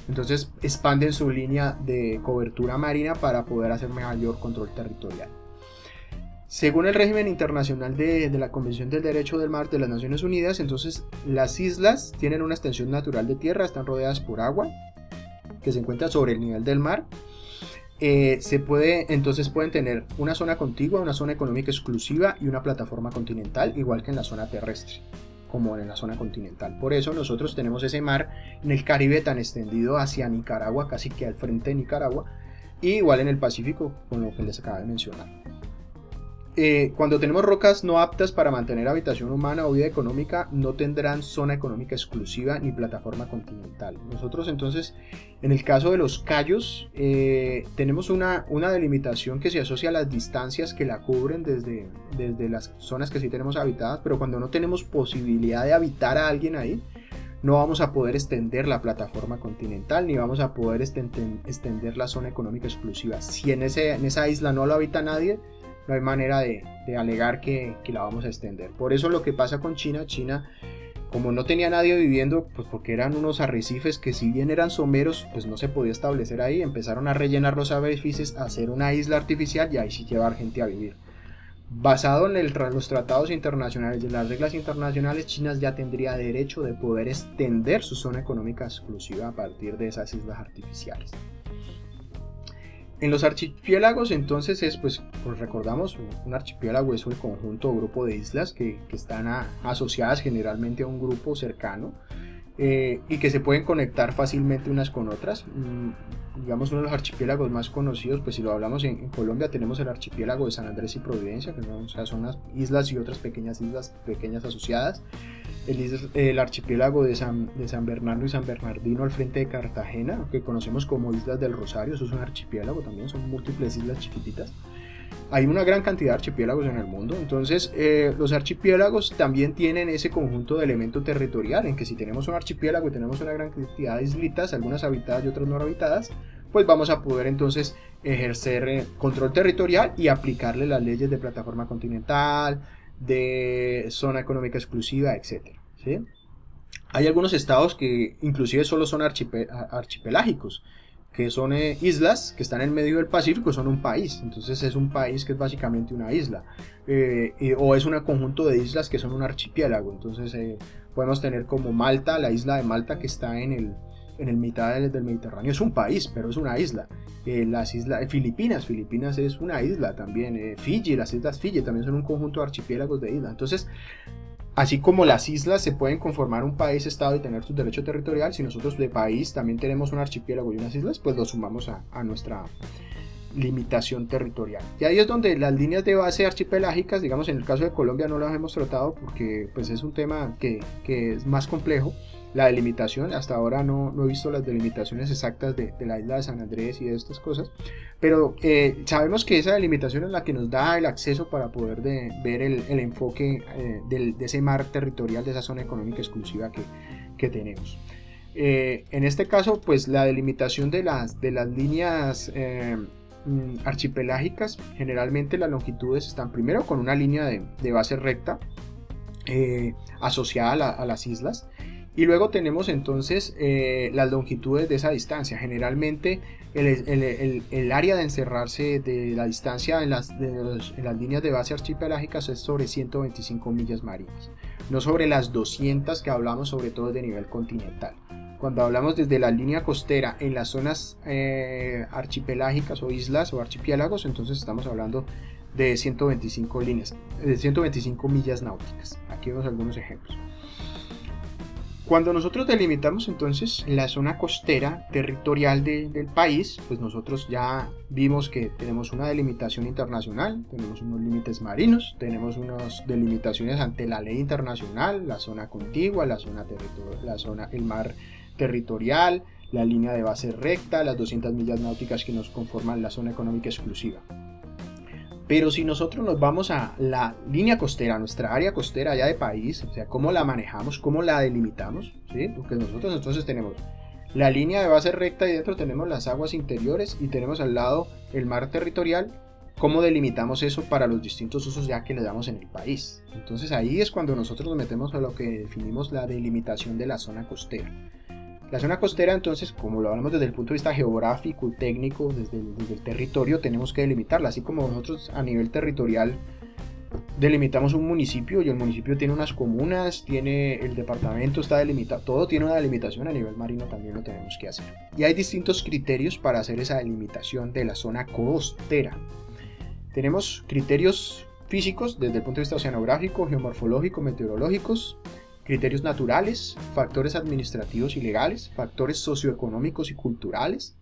Entonces expanden su línea de cobertura marina para poder hacer mayor control territorial. Según el régimen internacional de la Convención del Derecho del Mar de las Naciones Unidas, entonces las islas tienen una extensión natural de tierra, están rodeadas por agua que se encuentra sobre el nivel del mar. Entonces pueden tener una zona contigua, una zona económica exclusiva y una plataforma continental, igual que en la zona terrestre, como en la zona continental. Por eso nosotros tenemos ese mar en el Caribe tan extendido hacia Nicaragua, casi que al frente de Nicaragua, y igual en el Pacífico, con lo que les acabo de mencionar. Cuando tenemos rocas no aptas para mantener habitación humana o vida económica, no tendrán zona económica exclusiva ni plataforma continental. Nosotros entonces, en el caso de los cayos, tenemos una delimitación que se asocia a las distancias que la cubren desde las zonas que sí tenemos habitadas, pero cuando no tenemos posibilidad de habitar a alguien ahí, no vamos a poder extender la plataforma continental ni vamos a poder extender la zona económica exclusiva. Si en esa isla no lo habita nadie, no hay manera de alegar que la vamos a extender. Por eso lo que pasa con China, como no tenía nadie viviendo, pues porque eran unos arrecifes que si bien eran someros, pues no se podía establecer ahí, empezaron a rellenar los arrecifes, a hacer una isla artificial y ahí sí llevar gente a vivir. Basado en los tratados internacionales y las reglas internacionales, China ya tendría derecho de poder extender su zona económica exclusiva a partir de esas islas artificiales. En los archipiélagos entonces pues recordamos, un archipiélago es un conjunto o grupo de islas que están asociadas generalmente a un grupo cercano y que se pueden conectar fácilmente unas con otras. Digamos, uno de los archipiélagos más conocidos, pues si lo hablamos en Colombia, tenemos el archipiélago de San Andrés y Providencia, que son las islas y otras pequeñas islas asociadas. El archipiélago de San Bernardo y San Bernardino al frente de Cartagena, que conocemos como Islas del Rosario, eso es un archipiélago también, son múltiples islas chiquititas. Hay una gran cantidad de archipiélagos en el mundo, entonces los archipiélagos también tienen ese conjunto de elemento territorial, en que si tenemos un archipiélago y tenemos una gran cantidad de islitas, algunas habitadas y otras no habitadas, pues vamos a poder entonces ejercer control territorial y aplicarle las leyes de plataforma continental, de zona económica exclusiva, etc. ¿Sí? Hay algunos estados que inclusive solo son archipelágicos, que son islas que están en medio del Pacífico, son un país. Entonces es un país que es básicamente una isla, o es un conjunto de islas que son un archipiélago. Entonces podemos tener como Malta, la isla de Malta, que está en el mitad del Mediterráneo, es un país, pero es una isla. Las islas Filipinas es una isla también. Fiji, las islas Fiji también son un conjunto de archipiélagos de islas. Entonces, así como las islas se pueden conformar un país-estado y tener su derecho territorial, si nosotros de país también tenemos un archipiélago y unas islas, pues lo sumamos a nuestra limitación territorial. Y ahí es donde las líneas de base archipelágicas, digamos en el caso de Colombia no las hemos tratado porque pues es un tema que es más complejo. La delimitación, hasta ahora no he visto las delimitaciones exactas de la isla de San Andrés y de estas cosas, pero sabemos que esa delimitación es la que nos da el acceso para poder ver el enfoque de ese mar territorial, de esa zona económica exclusiva que tenemos. En este caso, pues la delimitación de las líneas archipelágicas, generalmente las longitudes están primero con una línea de base recta asociada a las islas. Y luego tenemos entonces las longitudes de esa distancia. Generalmente el área de encerrarse de la distancia en las líneas de base archipelágicas es sobre 125 millas marinas, no sobre las 200 que hablamos, sobre todo de nivel continental. Cuando hablamos desde la línea costera en las zonas archipelágicas o islas o archipiélagos, entonces estamos hablando de 125 millas náuticas. Aquí vemos algunos ejemplos. Cuando nosotros delimitamos entonces la zona costera territorial del país, pues nosotros ya vimos que tenemos una delimitación internacional, tenemos unos límites marinos, tenemos unas delimitaciones ante la ley internacional, la zona contigua, el mar territorial, la línea de base recta, las 200 millas náuticas que nos conforman la zona económica exclusiva. Pero si nosotros nos vamos a la línea costera, nuestra área costera ya de país, o sea, cómo la manejamos, cómo la delimitamos, ¿sí? Porque nosotros entonces tenemos la línea de base recta y dentro tenemos las aguas interiores y tenemos al lado el mar territorial. ¿Cómo delimitamos eso para los distintos usos ya que le damos en el país? Entonces ahí es cuando nosotros nos metemos a lo que definimos la delimitación de la zona costera. La zona costera, entonces, como lo hablamos desde el punto de vista geográfico y técnico, desde el territorio, tenemos que delimitarla. Así como nosotros a nivel territorial delimitamos un municipio y el municipio tiene unas comunas, tiene el departamento, está delimitado, todo tiene una delimitación, a nivel marino también lo tenemos que hacer. Y hay distintos criterios para hacer esa delimitación de la zona costera. Tenemos criterios físicos desde el punto de vista oceanográfico, geomorfológico, meteorológicos, criterios naturales, factores administrativos y legales, factores socioeconómicos y culturales,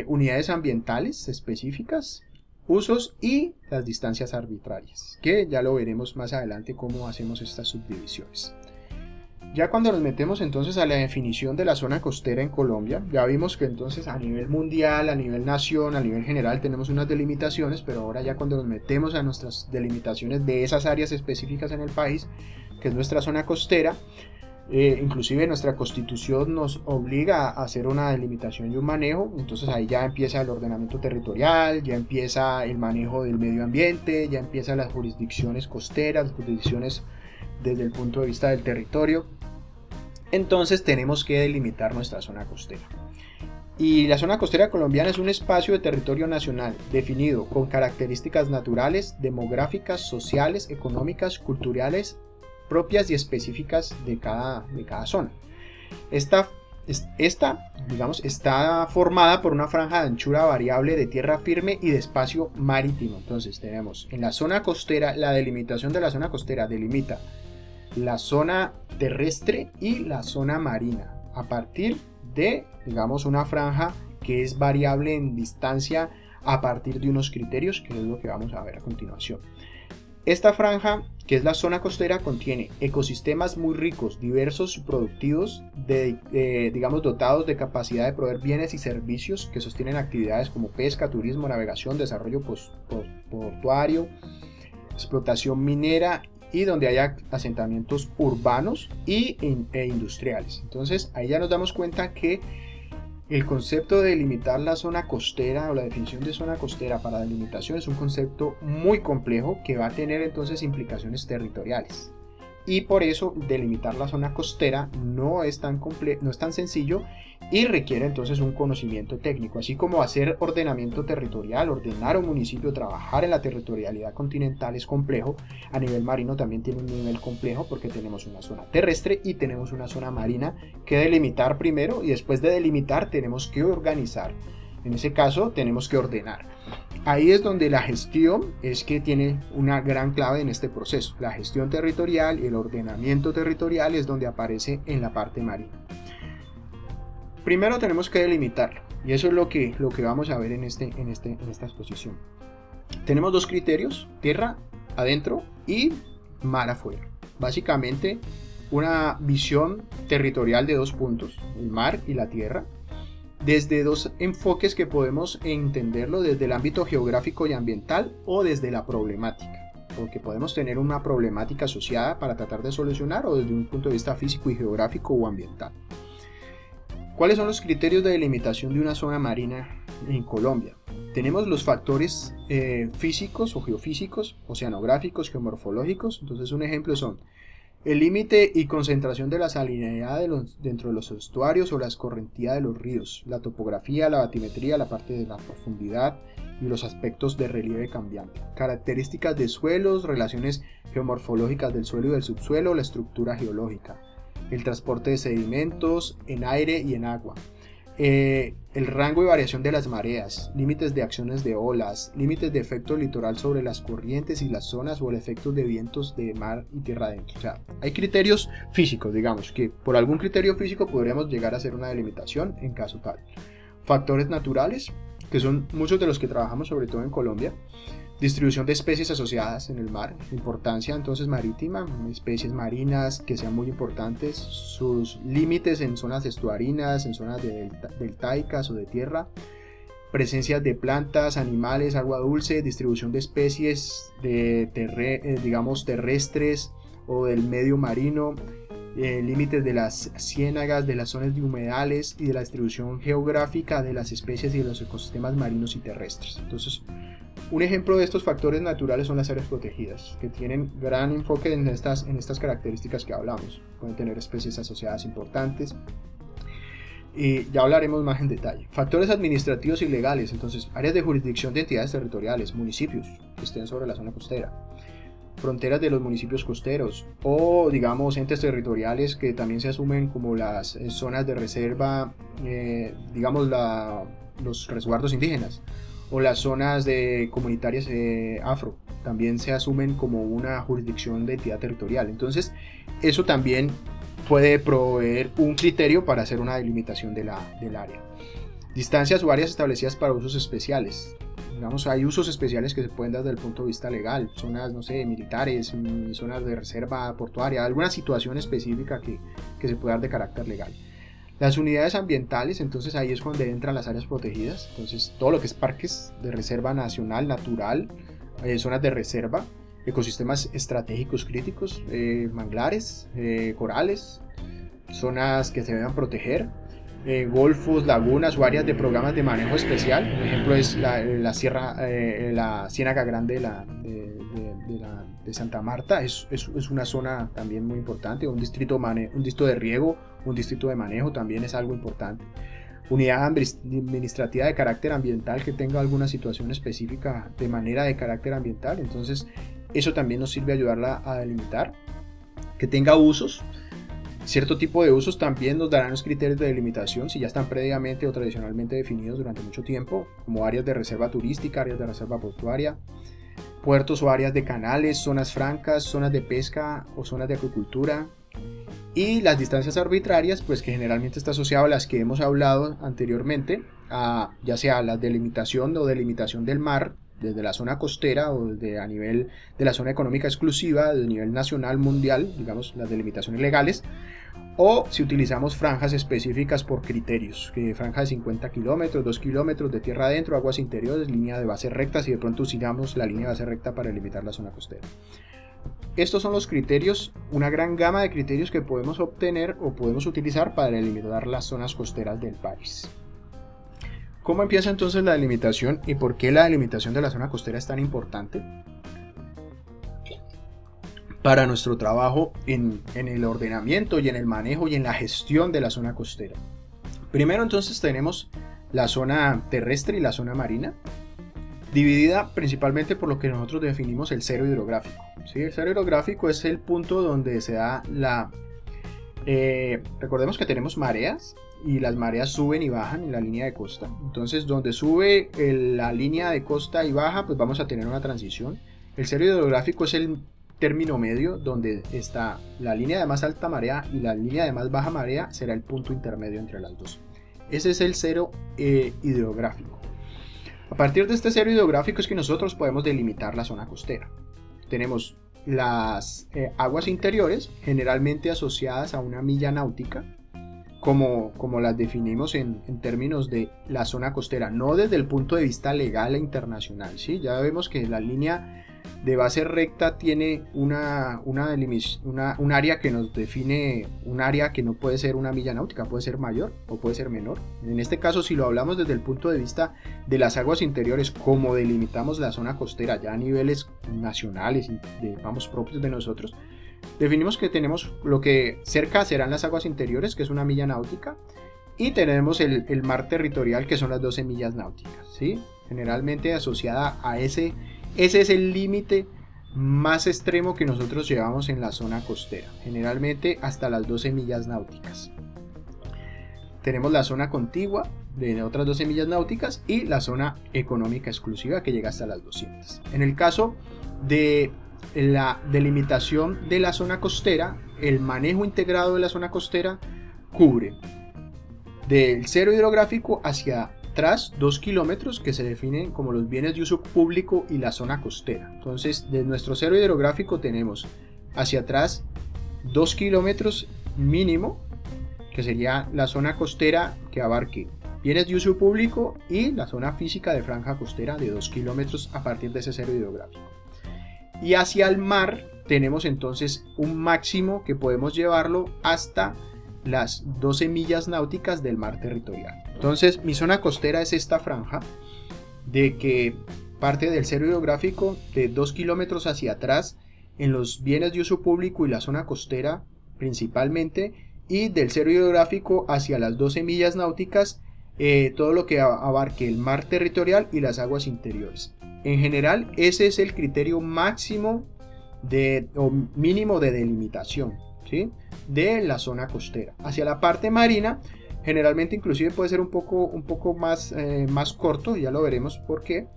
unidades ambientales específicas, usos y las distancias arbitrarias, que ya lo veremos más adelante cómo hacemos estas subdivisiones. Ya cuando nos metemos entonces a la definición de la zona costera en Colombia, ya vimos que entonces a nivel mundial, a nivel nación, a nivel general tenemos unas delimitaciones, pero ahora ya cuando nos metemos a nuestras delimitaciones de esas áreas específicas en el país, que es nuestra zona costera, inclusive nuestra constitución nos obliga a hacer una delimitación y un manejo, entonces ahí ya empieza el ordenamiento territorial, ya empieza el manejo del medio ambiente, ya empiezan las jurisdicciones costeras, las jurisdicciones desde el punto de vista del territorio. Entonces tenemos que delimitar nuestra zona costera. Y la zona costera colombiana es un espacio de territorio nacional definido con características naturales, demográficas, sociales, económicas, culturales propias y específicas de cada zona. Esta, está formada por una franja de anchura variable de tierra firme y de espacio marítimo. Entonces tenemos en la zona costera, la delimitación de la zona costera delimita la zona terrestre y la zona marina a partir de, una franja que es variable en distancia a partir de unos criterios, que es lo que vamos a ver a continuación. Esta franja, que es la zona costera, contiene ecosistemas muy ricos, diversos y productivos, dotados de capacidad de proveer bienes y servicios que sostienen actividades como pesca, turismo, navegación, desarrollo portuario, explotación minera y donde haya asentamientos urbanos e industriales. Entonces ahí ya nos damos cuenta que el concepto de delimitar la zona costera o la definición de zona costera para delimitación es un concepto muy complejo que va a tener entonces implicaciones territoriales. Y por eso delimitar la zona costera no es tan sencillo y requiere entonces un conocimiento técnico, así como hacer ordenamiento territorial, ordenar un municipio, trabajar en la territorialidad continental es complejo. A nivel marino también tiene un nivel complejo porque tenemos una zona terrestre y tenemos una zona marina que delimitar primero y después de delimitar tenemos que organizar. En ese caso tenemos que ordenar. Ahí es donde la gestión es que tiene una gran clave en este proceso. La gestión territorial y el ordenamiento territorial es donde aparece en la parte marina. Primero tenemos que delimitarlo y eso es lo que vamos a ver en esta exposición. Tenemos dos criterios: tierra adentro y mar afuera. Básicamente una visión territorial de dos puntos, el mar y la tierra, desde dos enfoques que podemos entenderlo desde el ámbito geográfico y ambiental o desde la problemática, porque podemos tener una problemática asociada para tratar de solucionar o desde un punto de vista físico y geográfico o ambiental. ¿Cuáles son los criterios de delimitación de una zona marina en Colombia? Tenemos los factores físicos o geofísicos, oceanográficos, geomorfológicos. Entonces un ejemplo son el límite y concentración de la salinidad dentro de los estuarios o la escorrentía de los ríos, la topografía, la batimetría, la parte de la profundidad y los aspectos de relieve cambiante, características de suelos, relaciones geomorfológicas del suelo y del subsuelo, la estructura geológica, el transporte de sedimentos en aire y en agua, el rango de variación de las mareas, límites de acciones de olas, límites de efecto litoral sobre las corrientes y las zonas o el efecto de vientos de mar y tierra adentro. O sea, hay criterios físicos, digamos, que por algún criterio físico podríamos llegar a hacer una delimitación en caso tal. Factores naturales, que son muchos de los que trabajamos sobre todo en Colombia. Distribución de especies asociadas en el mar, importancia entonces marítima, especies marinas que sean muy importantes, sus límites en zonas estuarinas, en zonas deltaicas o de tierra, presencia de plantas, animales, agua dulce, distribución de especies digamos terrestres o del medio marino, límites de las ciénagas, de las zonas de humedales y de la distribución geográfica de las especies y de los ecosistemas marinos y terrestres. Entonces, un ejemplo de estos factores naturales son las áreas protegidas, que tienen gran enfoque en estas características que hablamos. Pueden tener especies asociadas importantes, y ya hablaremos más en detalle. Factores administrativos y legales, entonces, áreas de jurisdicción de entidades territoriales, municipios que estén sobre la zona costera, fronteras de los municipios costeros o, digamos, entes territoriales que también se asumen como las zonas de reserva, digamos, los resguardos indígenas o las zonas comunitarias afro, también se asumen como una jurisdicción de entidad territorial. Entonces, eso también puede proveer un criterio para hacer una delimitación del área. Distancias o áreas establecidas para usos especiales. Digamos, hay usos especiales que se pueden dar desde el punto de vista legal, zonas, no sé, militares, zonas de reserva portuaria, alguna situación específica que se puede dar de carácter legal. Las unidades ambientales, entonces ahí es donde entran las áreas protegidas, entonces todo lo que es parques de reserva nacional, natural, zonas de reserva, ecosistemas estratégicos críticos, manglares, corales, zonas que se deben proteger, golfos, lagunas o áreas de programas de manejo especial. Un ejemplo es la Ciénaga Grande de Santa Marta, es una zona también muy importante, un distrito de riego, un distrito de manejo también es algo importante. Unidad administrativa de carácter ambiental que tenga alguna situación específica de manera de carácter ambiental, entonces eso también nos sirve a ayudarla a delimitar. Que tenga usos, cierto tipo de usos también nos darán los criterios de delimitación si ya están previamente o tradicionalmente definidos durante mucho tiempo, como áreas de reserva turística, áreas de reserva portuaria, puertos o áreas de canales, zonas francas, zonas de pesca o zonas de acuicultura. Y las distancias arbitrarias, pues que generalmente está asociado a las que hemos hablado anteriormente, ya sea la delimitación o delimitación del mar desde la zona costera o a nivel de la zona económica exclusiva, de nivel nacional, mundial, digamos las delimitaciones legales, o si utilizamos franjas específicas por criterios, que franja de 50 kilómetros, 2 kilómetros de tierra adentro, aguas interiores, línea de base recta, si de pronto usamos la línea de base recta para delimitar la zona costera. Estos son los criterios, una gran gama de criterios que podemos obtener o podemos utilizar para delimitar las zonas costeras del país. ¿Cómo empieza entonces la delimitación y por qué la delimitación de la zona costera es tan importante para nuestro trabajo en el ordenamiento y en el manejo y en la gestión de la zona costera? Primero entonces tenemos la zona terrestre y la zona marina, dividida principalmente por lo que nosotros definimos el cero hidrográfico. ¿Sí? El cero hidrográfico es el punto donde se da recordemos que tenemos mareas y las mareas suben y bajan en la línea de costa. Entonces, donde sube la línea de costa y baja, pues vamos a tener una transición. El cero hidrográfico es el término medio donde está la línea de más alta marea y la línea de más baja marea será el punto intermedio entre las dos. Ese es el cero hidrográfico. A partir de este cero hidrográfico es que nosotros podemos delimitar la zona costera. Tenemos las aguas interiores, generalmente asociadas a una milla náutica, como las definimos en términos de la zona costera, no desde el punto de vista legal e internacional. ¿Sí? Ya vemos que la línea de base recta tiene un área que nos define, un área que no puede ser una milla náutica, puede ser mayor o puede ser menor. En este caso, si lo hablamos desde el punto de vista de las aguas interiores, como delimitamos la zona costera ya a niveles nacionales, propios de nosotros, definimos que tenemos lo que cerca serán las aguas interiores, que es una milla náutica, y tenemos el mar territorial, que son las 12 millas náuticas, ¿sí? Generalmente asociada a ese es el límite más extremo que nosotros llevamos en la zona costera, generalmente hasta las 12 millas náuticas. tenemos la zona contigua de otras 12 millas náuticas y la zona económica exclusiva que llega hasta las 200. En el caso de la delimitación de la zona costera, el manejo integrado de la zona costera cubre del cero hidrográfico hacia atrás 2 kilómetros que se definen como los bienes de uso público y la zona costera. Entonces, de nuestro cero hidrográfico tenemos hacia atrás 2 kilómetros mínimo, que sería la zona costera que abarque bienes de uso público, y la zona física de franja costera de 2 kilómetros a partir de ese cero hidrográfico. Y hacia el mar tenemos entonces un máximo que podemos llevarlo hasta las 12 millas náuticas del mar territorial. Entonces mi zona costera es esta franja de que parte del cero hidrográfico de 2 kilómetros hacia atrás en los bienes de uso público y la zona costera principalmente, y del cero hidrográfico hacia las 12 millas náuticas todo lo que abarque el mar territorial y las aguas interiores. En general ese es el criterio máximo o mínimo de delimitación, ¿sí?, de la zona costera. Hacia la parte marina generalmente inclusive puede ser un poco más corto, ya lo veremos por qué.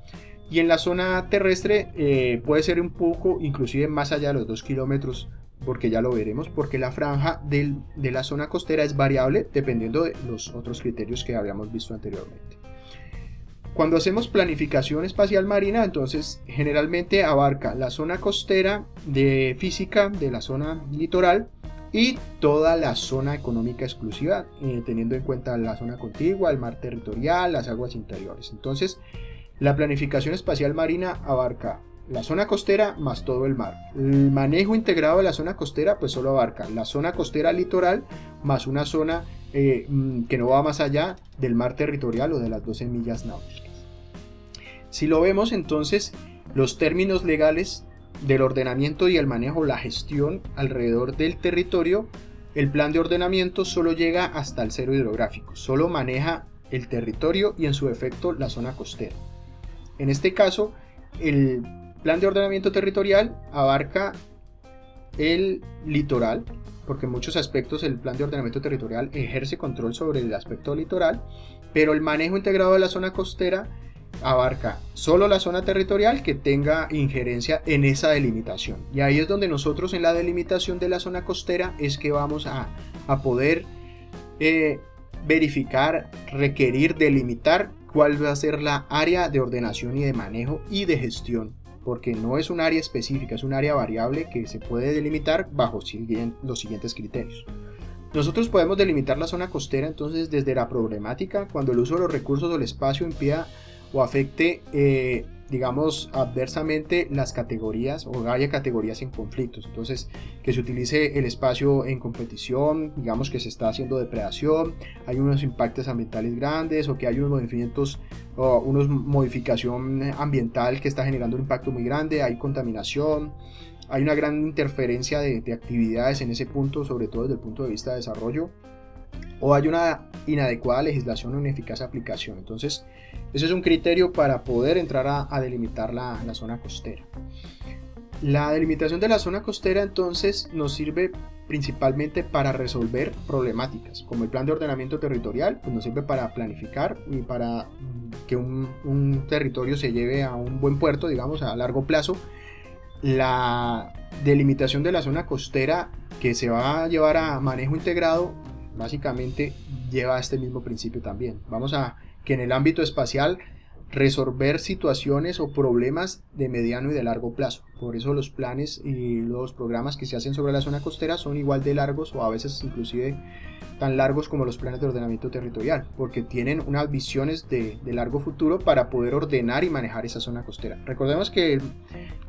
Y en la zona terrestre puede ser un poco inclusive más allá de los 2 kilómetros, porque ya lo veremos, porque la franja de la zona costera es variable dependiendo de los otros criterios que habíamos visto anteriormente. Cuando hacemos planificación espacial marina, entonces generalmente abarca la zona costera de física de la zona litoral y toda la zona económica exclusiva, teniendo en cuenta la zona contigua, el mar territorial, las aguas interiores. Entonces, la planificación espacial marina abarca la zona costera más todo el mar. El manejo integrado de la zona costera pues solo abarca la zona costera litoral más una zona que no va más allá del mar territorial o de las 12 millas náuticas. Si lo vemos entonces, los términos legales del ordenamiento y el manejo, la gestión alrededor del territorio, el plan de ordenamiento solo llega hasta el cero hidrográfico, solo maneja el territorio y en su efecto la zona costera. En este caso, el plan de ordenamiento territorial abarca el litoral, porque en muchos aspectos el plan de ordenamiento territorial ejerce control sobre el aspecto litoral, pero el manejo integrado de la zona costera abarca solo la zona territorial que tenga injerencia en esa delimitación. Y ahí es donde nosotros en la delimitación de la zona costera es que vamos a poder verificar, requerir, delimitar cuál va a ser la área de ordenación y de manejo y de gestión, porque no es un área específica, es un área variable que se puede delimitar bajo los siguientes criterios. Nosotros podemos delimitar la zona costera entonces desde la problemática, cuando el uso de los recursos o el espacio impida o afecte digamos adversamente las categorías o haya categorías en conflictos. Entonces, que se utilice el espacio en competición, digamos que se está haciendo depredación, hay unos impactos ambientales grandes, o que hay unos movimientos o una modificación ambiental que está generando un impacto muy grande, hay contaminación, hay una gran interferencia de actividades en ese punto, sobre todo desde el punto de vista de desarrollo, o hay una inadecuada legislación o ineficaz aplicación. Entonces, ese es un criterio para poder entrar a delimitar la zona costera. La delimitación de la zona costera entonces nos sirve principalmente para resolver problemáticas, como el plan de ordenamiento territorial, pues nos sirve para planificar y para que un territorio se lleve a un buen puerto, digamos, a largo plazo. La delimitación de la zona costera que se va a llevar a manejo integrado básicamente lleva a este mismo principio también. Vamos a que en el ámbito espacial resolver situaciones o problemas de mediano y de largo plazo. Por eso los planes y los programas que se hacen sobre la zona costera son igual de largos, o a veces inclusive tan largos como los planes de ordenamiento territorial, porque tienen unas visiones de largo futuro para poder ordenar y manejar esa zona costera. Recordemos que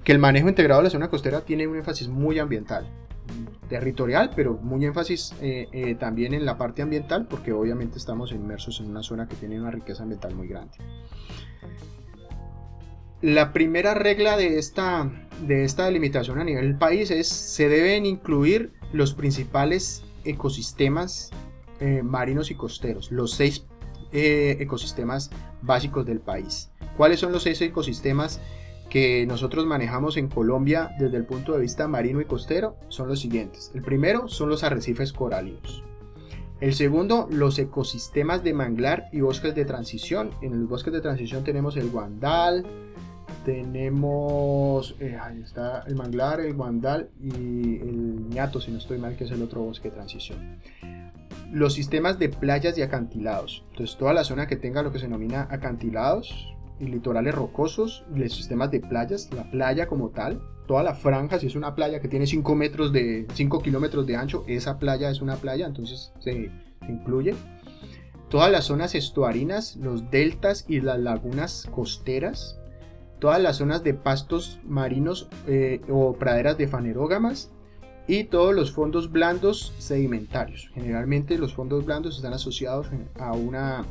el manejo integrado de la zona costera tiene un énfasis muy ambiental, territorial, pero muy énfasis también en la parte ambiental, porque obviamente estamos inmersos en una zona que tiene una riqueza ambiental muy grande. La primera regla de esta delimitación a nivel país es: se deben incluir los principales ecosistemas marinos y costeros, los 6 ecosistemas básicos del país. ¿Cuáles son los 6 ecosistemas que nosotros manejamos en Colombia desde el punto de vista marino y costero? Son los siguientes. El primero son los arrecifes coralinos. El segundo, los ecosistemas de manglar y bosques de transición. En los bosques de transición tenemos el guandal, tenemos, ahí está el manglar, el guandal y el ñato, si no estoy mal, que es el otro bosque de transición. Los sistemas de playas y acantilados. Entonces toda la zona que tenga lo que se denomina acantilados y litorales rocosos, los sistemas de playas, la playa como tal, toda la franja, si es una playa que tiene 5 kilómetros de ancho, esa playa es una playa, entonces se incluye. Todas las zonas estuarinas, los deltas y las lagunas costeras, todas las zonas de pastos marinos o praderas de fanerógamas, y todos los fondos blandos sedimentarios. Generalmente los fondos blandos están asociados a una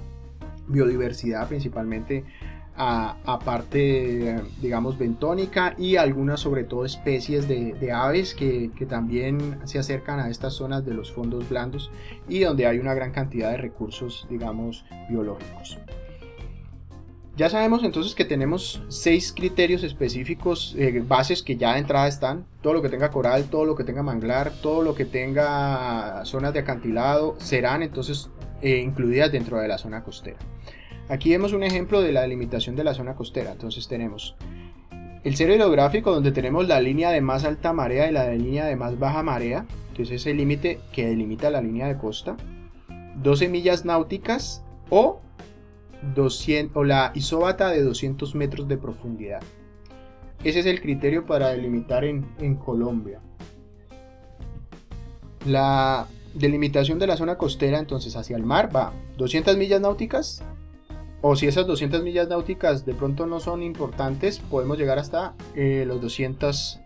biodiversidad, principalmente a parte, digamos, bentónica, y algunas sobre todo especies de aves que también se acercan a estas zonas de los fondos blandos y donde hay una gran cantidad de recursos, digamos, biológicos. Ya sabemos entonces que tenemos 6 criterios específicos, bases, que ya de entrada están. Todo lo que tenga coral, todo lo que tenga manglar, todo lo que tenga zonas de acantilado serán entonces incluidas dentro de la zona costera. Aquí vemos un ejemplo de la delimitación de la zona costera. Entonces tenemos el cero hidrográfico, donde tenemos la línea de más alta marea y la línea de más baja marea. Entonces es el límite que delimita la línea de costa. 12 millas náuticas o la isóbata de 200 metros de profundidad. Ese es el criterio para delimitar en Colombia. La delimitación de la zona costera entonces hacia el mar va 200 millas náuticas, o si esas 200 millas náuticas de pronto no son importantes, podemos llegar hasta los 200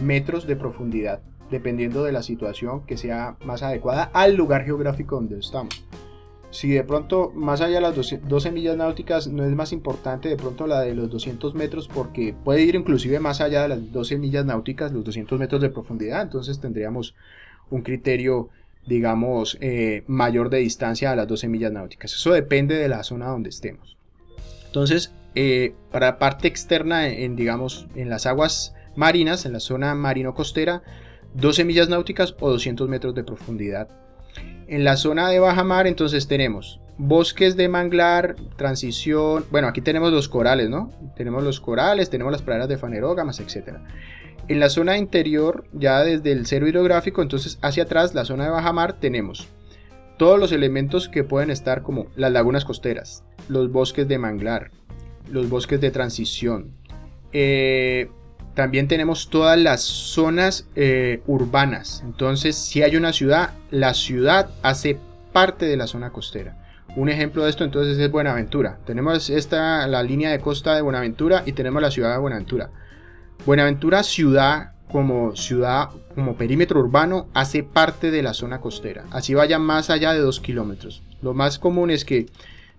metros de profundidad, dependiendo de la situación que sea más adecuada al lugar geográfico donde estamos. Si de pronto más allá de las 12 millas náuticas no es más importante, de pronto la de los 200 metros, porque puede ir inclusive más allá de las 12 millas náuticas, los 200 metros de profundidad, entonces tendríamos un criterio, digamos, mayor de distancia a las 12 millas náuticas. Eso depende de la zona donde estemos. Entonces, para la parte externa, digamos, en las aguas marinas, en la zona marino-costera, 12 millas náuticas o 200 metros de profundidad. En la zona de baja mar entonces tenemos bosques de manglar, transición, bueno, aquí tenemos los corales, ¿no? Tenemos los corales, tenemos las praderas de fanerógamas, etc. En la zona interior, ya desde el cero hidrográfico, entonces hacia atrás, la zona de baja mar, tenemos todos los elementos que pueden estar como las lagunas costeras, los bosques de manglar, los bosques de transición. También tenemos todas las zonas urbanas. Entonces, si hay una ciudad, la ciudad hace parte de la zona costera. Un ejemplo de esto entonces es Buenaventura. Tenemos la línea de costa de Buenaventura y tenemos la ciudad de Buenaventura. Buenaventura ciudad como perímetro urbano hace parte de la zona costera. Así vaya más allá de 2 kilómetros. Lo más común es que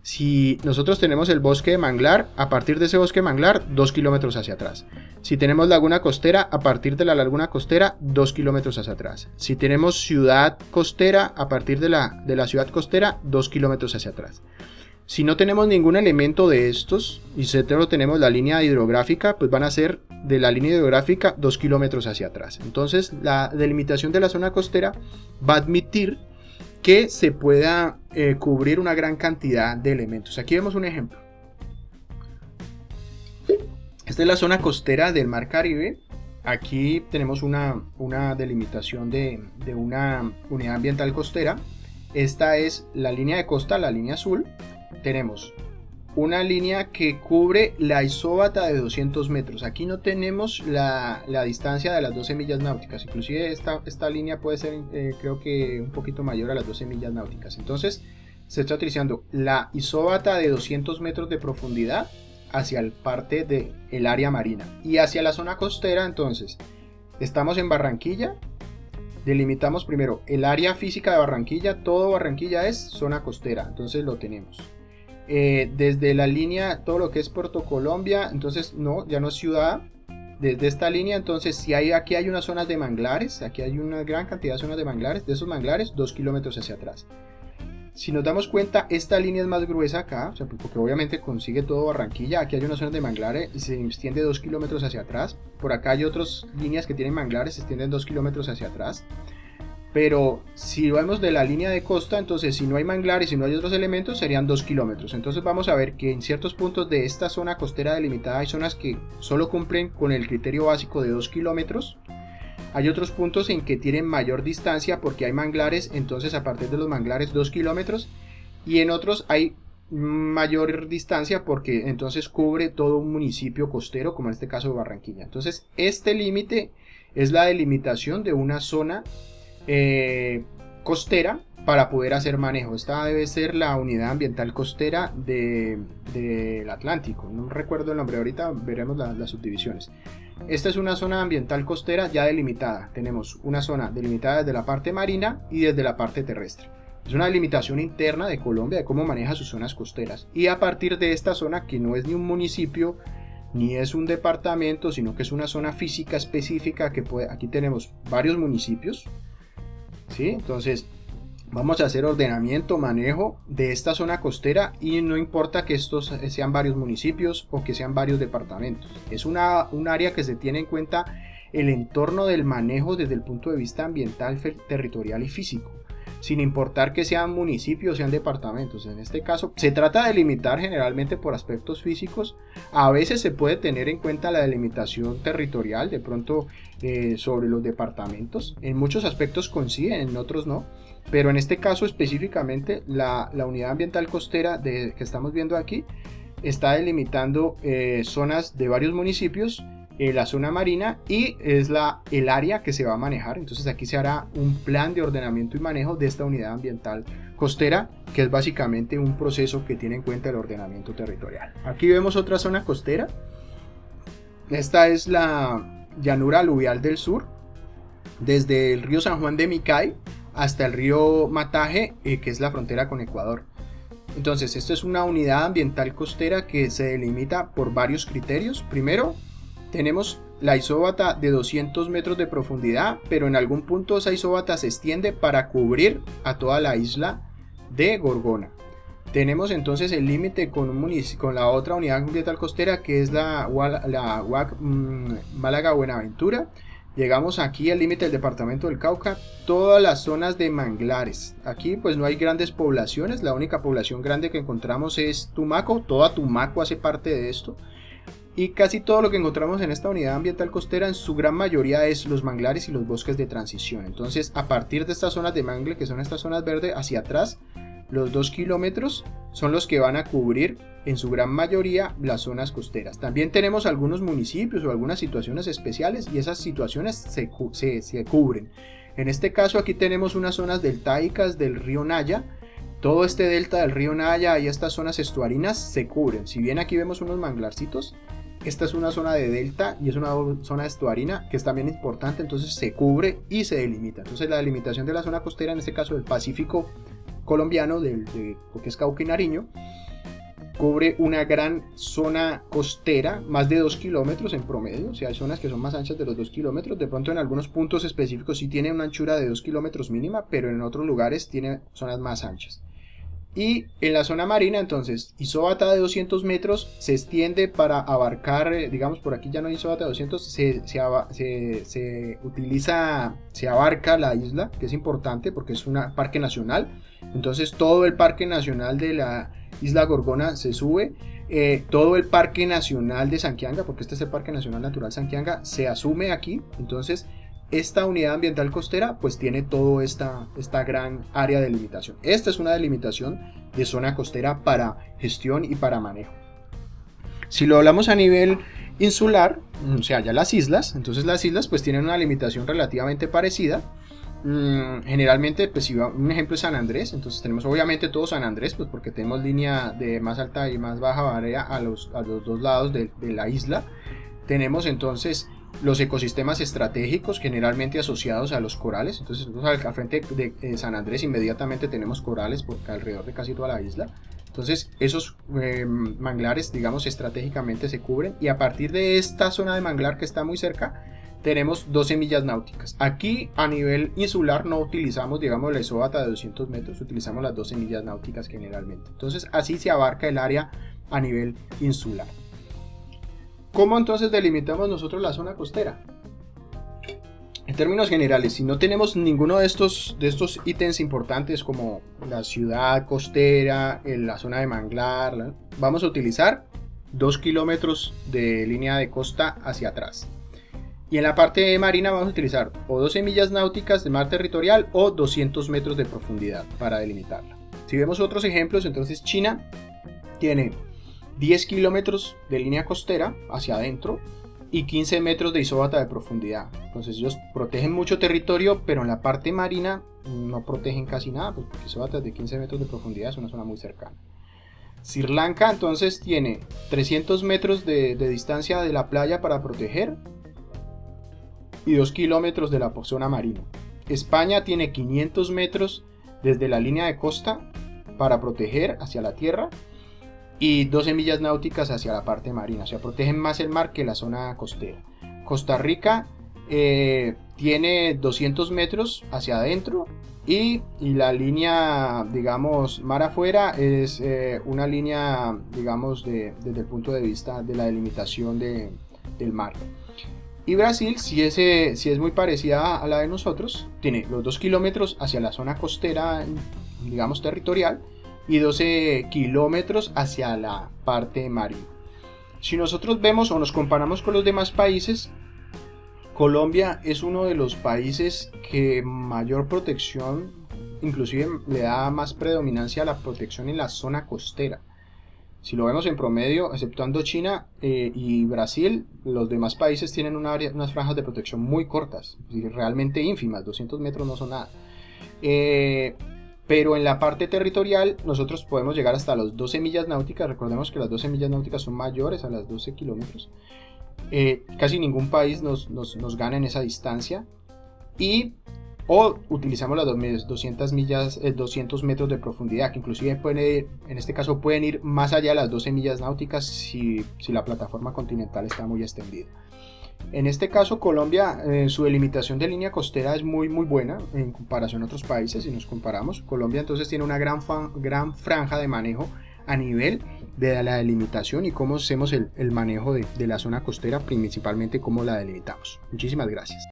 si nosotros tenemos el bosque de manglar, a partir de ese bosque de manglar, 2 kilómetros hacia atrás. Si tenemos laguna costera, a partir de la laguna costera, 2 kilómetros hacia atrás. Si tenemos ciudad costera, a partir de la ciudad costera, 2 kilómetros hacia atrás. Si no tenemos ningún elemento de estos, y solo tenemos la línea hidrográfica, pues van a ser de la línea hidrográfica 2 kilómetros hacia atrás. Entonces, la delimitación de la zona costera va a admitir que se pueda cubrir una gran cantidad de elementos. Aquí vemos un ejemplo. Esta es la zona costera del Mar Caribe. Aquí tenemos una delimitación de una unidad ambiental costera. Esta es la línea de costa, la línea azul. Tenemos una línea que cubre la isóbata de 200 metros. Aquí no tenemos la distancia de las 12 millas náuticas. Inclusive esta línea puede ser, creo que un poquito mayor a las 12 millas náuticas. Entonces se está utilizando la isóbata de 200 metros de profundidad hacia el parte del área marina. Y hacia la zona costera, entonces, estamos en Barranquilla. Delimitamos primero el área física de Barranquilla. Todo Barranquilla es zona costera. Entonces lo tenemos. Desde la línea, todo lo que es Puerto Colombia, entonces no, ya no es ciudad. Desde esta línea, entonces, si aquí hay unas zonas de manglares, aquí hay una gran cantidad de zonas de manglares, de esos manglares, 2 kilómetros hacia atrás. Si nos damos cuenta, esta línea es más gruesa acá, o sea, porque obviamente consigue todo Barranquilla. Aquí hay unas zonas de manglares y se extiende 2 kilómetros hacia atrás. Por acá hay otras líneas que tienen manglares, se extienden 2 kilómetros hacia atrás. pero si vemos de la línea de costa, entonces si no hay manglares y no hay otros elementos, serían 2 kilómetros. Entonces vamos a ver que en ciertos puntos de esta zona costera delimitada hay zonas que solo cumplen con el criterio básico de 2 kilómetros. Hay otros puntos en que tienen mayor distancia porque hay manglares, entonces a partir de los manglares 2 kilómetros. Y en otros hay mayor distancia porque entonces cubre todo un municipio costero, como en este caso Barranquilla. Entonces este límite es la delimitación de una zona costera para poder hacer manejo. Esta debe ser la unidad ambiental costera del Atlántico. No recuerdo el nombre, ahorita veremos las subdivisiones. Esta es una zona ambiental costera ya delimitada. Tenemos una zona delimitada desde la parte marina y desde la parte terrestre. Es una delimitación interna de Colombia de cómo maneja sus zonas costeras. Y a partir de esta zona, que no es ni un municipio ni es un departamento, sino que es una zona física específica que aquí tenemos varios municipios. ¿Sí? Entonces vamos a hacer ordenamiento, manejo de esta zona costera y no importa que estos sean varios municipios o que sean varios departamentos. Es un área que se tiene en cuenta el entorno del manejo desde el punto de vista ambiental, territorial y físico, sin importar que sean municipios o sean departamentos. En este caso se trata de delimitar generalmente por aspectos físicos. A veces se puede tener en cuenta la delimitación territorial, de pronto sobre los departamentos. En muchos aspectos coinciden, en otros no. Pero en este caso específicamente la unidad ambiental costera que estamos viendo aquí está delimitando zonas de varios municipios, la zona marina, y es el área que se va a manejar. Entonces aquí se hará un plan de ordenamiento y manejo de esta unidad ambiental costera, que es básicamente un proceso que tiene en cuenta el ordenamiento territorial. Aquí vemos otra zona costera. Esta es la llanura aluvial del sur, desde el río San Juan de Micay hasta el río Mataje, que es la frontera con Ecuador. Entonces esto es una unidad ambiental costera que se delimita por varios criterios. Primero, tenemos la isóbata de 200 metros de profundidad, pero en algún punto esa isóbata se extiende para cubrir a toda la isla de Gorgona. Tenemos entonces el límite con la otra unidad ambiental costera, que es la UAC Málaga Buenaventura. Llegamos aquí al límite del departamento del Cauca, todas las zonas de manglares. Aquí pues no hay grandes poblaciones, la única población grande que encontramos es Tumaco, toda Tumaco hace parte de esto. Y casi todo lo que encontramos en esta unidad ambiental costera en su gran mayoría es los manglares y los bosques de transición. Entonces a partir de estas zonas de mangle, que son estas zonas verdes, hacia atrás, los 2 kilómetros son los que van a cubrir en su gran mayoría las zonas costeras. También tenemos algunos municipios o algunas situaciones especiales y esas situaciones se cubren. En este caso aquí tenemos unas zonas deltaicas del río Naya. Todo este delta del río Naya y estas zonas estuarinas se cubren. Si bien aquí vemos unos manglarcitos, esta es una zona de delta y es una zona estuarina que es también importante, entonces se cubre y se delimita. Entonces la delimitación de la zona costera, en este caso del Pacífico colombiano, porque es Cauca y Nariño, cubre una gran zona costera, más de 2 kilómetros en promedio. O sea, hay zonas que son más anchas de los 2 kilómetros. De pronto en algunos puntos específicos sí tiene una anchura de 2 kilómetros mínima, pero en otros lugares tiene zonas más anchas. Y en la zona marina, entonces, isóbata de 200 metros se extiende para abarcar, digamos, por aquí ya no hay isóbata de 200, se abarca la isla, que es importante porque es un parque nacional. Entonces todo el parque nacional de la isla Gorgona se sube, todo el parque nacional de Sanquianga, porque este es el parque nacional natural Sanquianga, se asume aquí. Entonces esta unidad ambiental costera pues tiene toda esta gran área de delimitación. Esta es una delimitación de zona costera para gestión y para manejo. Si lo hablamos a nivel insular, o sea, ya las islas, entonces las islas pues tienen una limitación relativamente parecida. Generalmente, pues si un ejemplo es San Andrés, entonces tenemos obviamente todo San Andrés, pues porque tenemos línea de más alta y más baja marea a los dos lados de la isla. Tenemos entonces los ecosistemas estratégicos generalmente asociados a los corales. Entonces nosotros al frente de San Andrés inmediatamente tenemos corales por alrededor de casi toda la isla. Entonces esos manglares, digamos, estratégicamente se cubren, y a partir de esta zona de manglar que está muy cerca tenemos 12 millas náuticas. Aquí a nivel insular no utilizamos, digamos, la isóbata de 200 metros, utilizamos las 12 millas náuticas generalmente. Entonces así se abarca el área a nivel insular. ¿Cómo entonces delimitamos nosotros la zona costera? En términos generales, si no tenemos ninguno de estos ítems importantes como la ciudad costera, la zona de manglar, vamos a utilizar 2 kilómetros de línea de costa hacia atrás. Y en la parte marina vamos a utilizar o 12 millas náuticas de mar territorial o 200 metros de profundidad para delimitarla. Si vemos otros ejemplos, entonces China tiene 10 kilómetros de línea costera hacia adentro y 15 metros de isóbata de profundidad. Entonces ellos protegen mucho territorio, pero en la parte marina no protegen casi nada, pues porque isóbatas de 15 metros de profundidad es una zona muy cercana. Sri Lanka entonces tiene 300 metros de distancia de la playa para proteger y 2 kilómetros de la zona marina. España tiene 500 metros desde la línea de costa para proteger hacia la tierra y 12 millas náuticas hacia la parte marina, o sea, protegen más el mar que la zona costera. Costa Rica tiene 200 metros hacia adentro y la línea, digamos, mar afuera es una línea, digamos, desde el punto de vista de la delimitación del mar. Y Brasil, si es muy parecida a la de nosotros, tiene los 2 kilómetros hacia la zona costera, digamos, territorial, y 12 kilómetros hacia la parte marina. Si nosotros vemos o nos comparamos con los demás países, Colombia es uno de los países que mayor protección, inclusive le da más predominancia a la protección en la zona costera. Si lo vemos en promedio, exceptuando China y Brasil, los demás países tienen unas franjas de protección muy cortas, realmente ínfimas, 200 metros no son nada. Pero en la parte territorial nosotros podemos llegar hasta los 12 millas náuticas. Recordemos que las 12 millas náuticas son mayores a las 12 kilómetros. Casi ningún país nos gana en esa distancia. O utilizamos las 200 metros de profundidad, que inclusive en este caso pueden ir más allá de las 12 millas náuticas si la plataforma continental está muy extendida. En este caso Colombia, su delimitación de línea costera es muy buena en comparación a otros países. Si nos comparamos, Colombia entonces tiene una gran franja de manejo a nivel de la delimitación y cómo hacemos el manejo de la zona costera, principalmente cómo la delimitamos. Muchísimas gracias.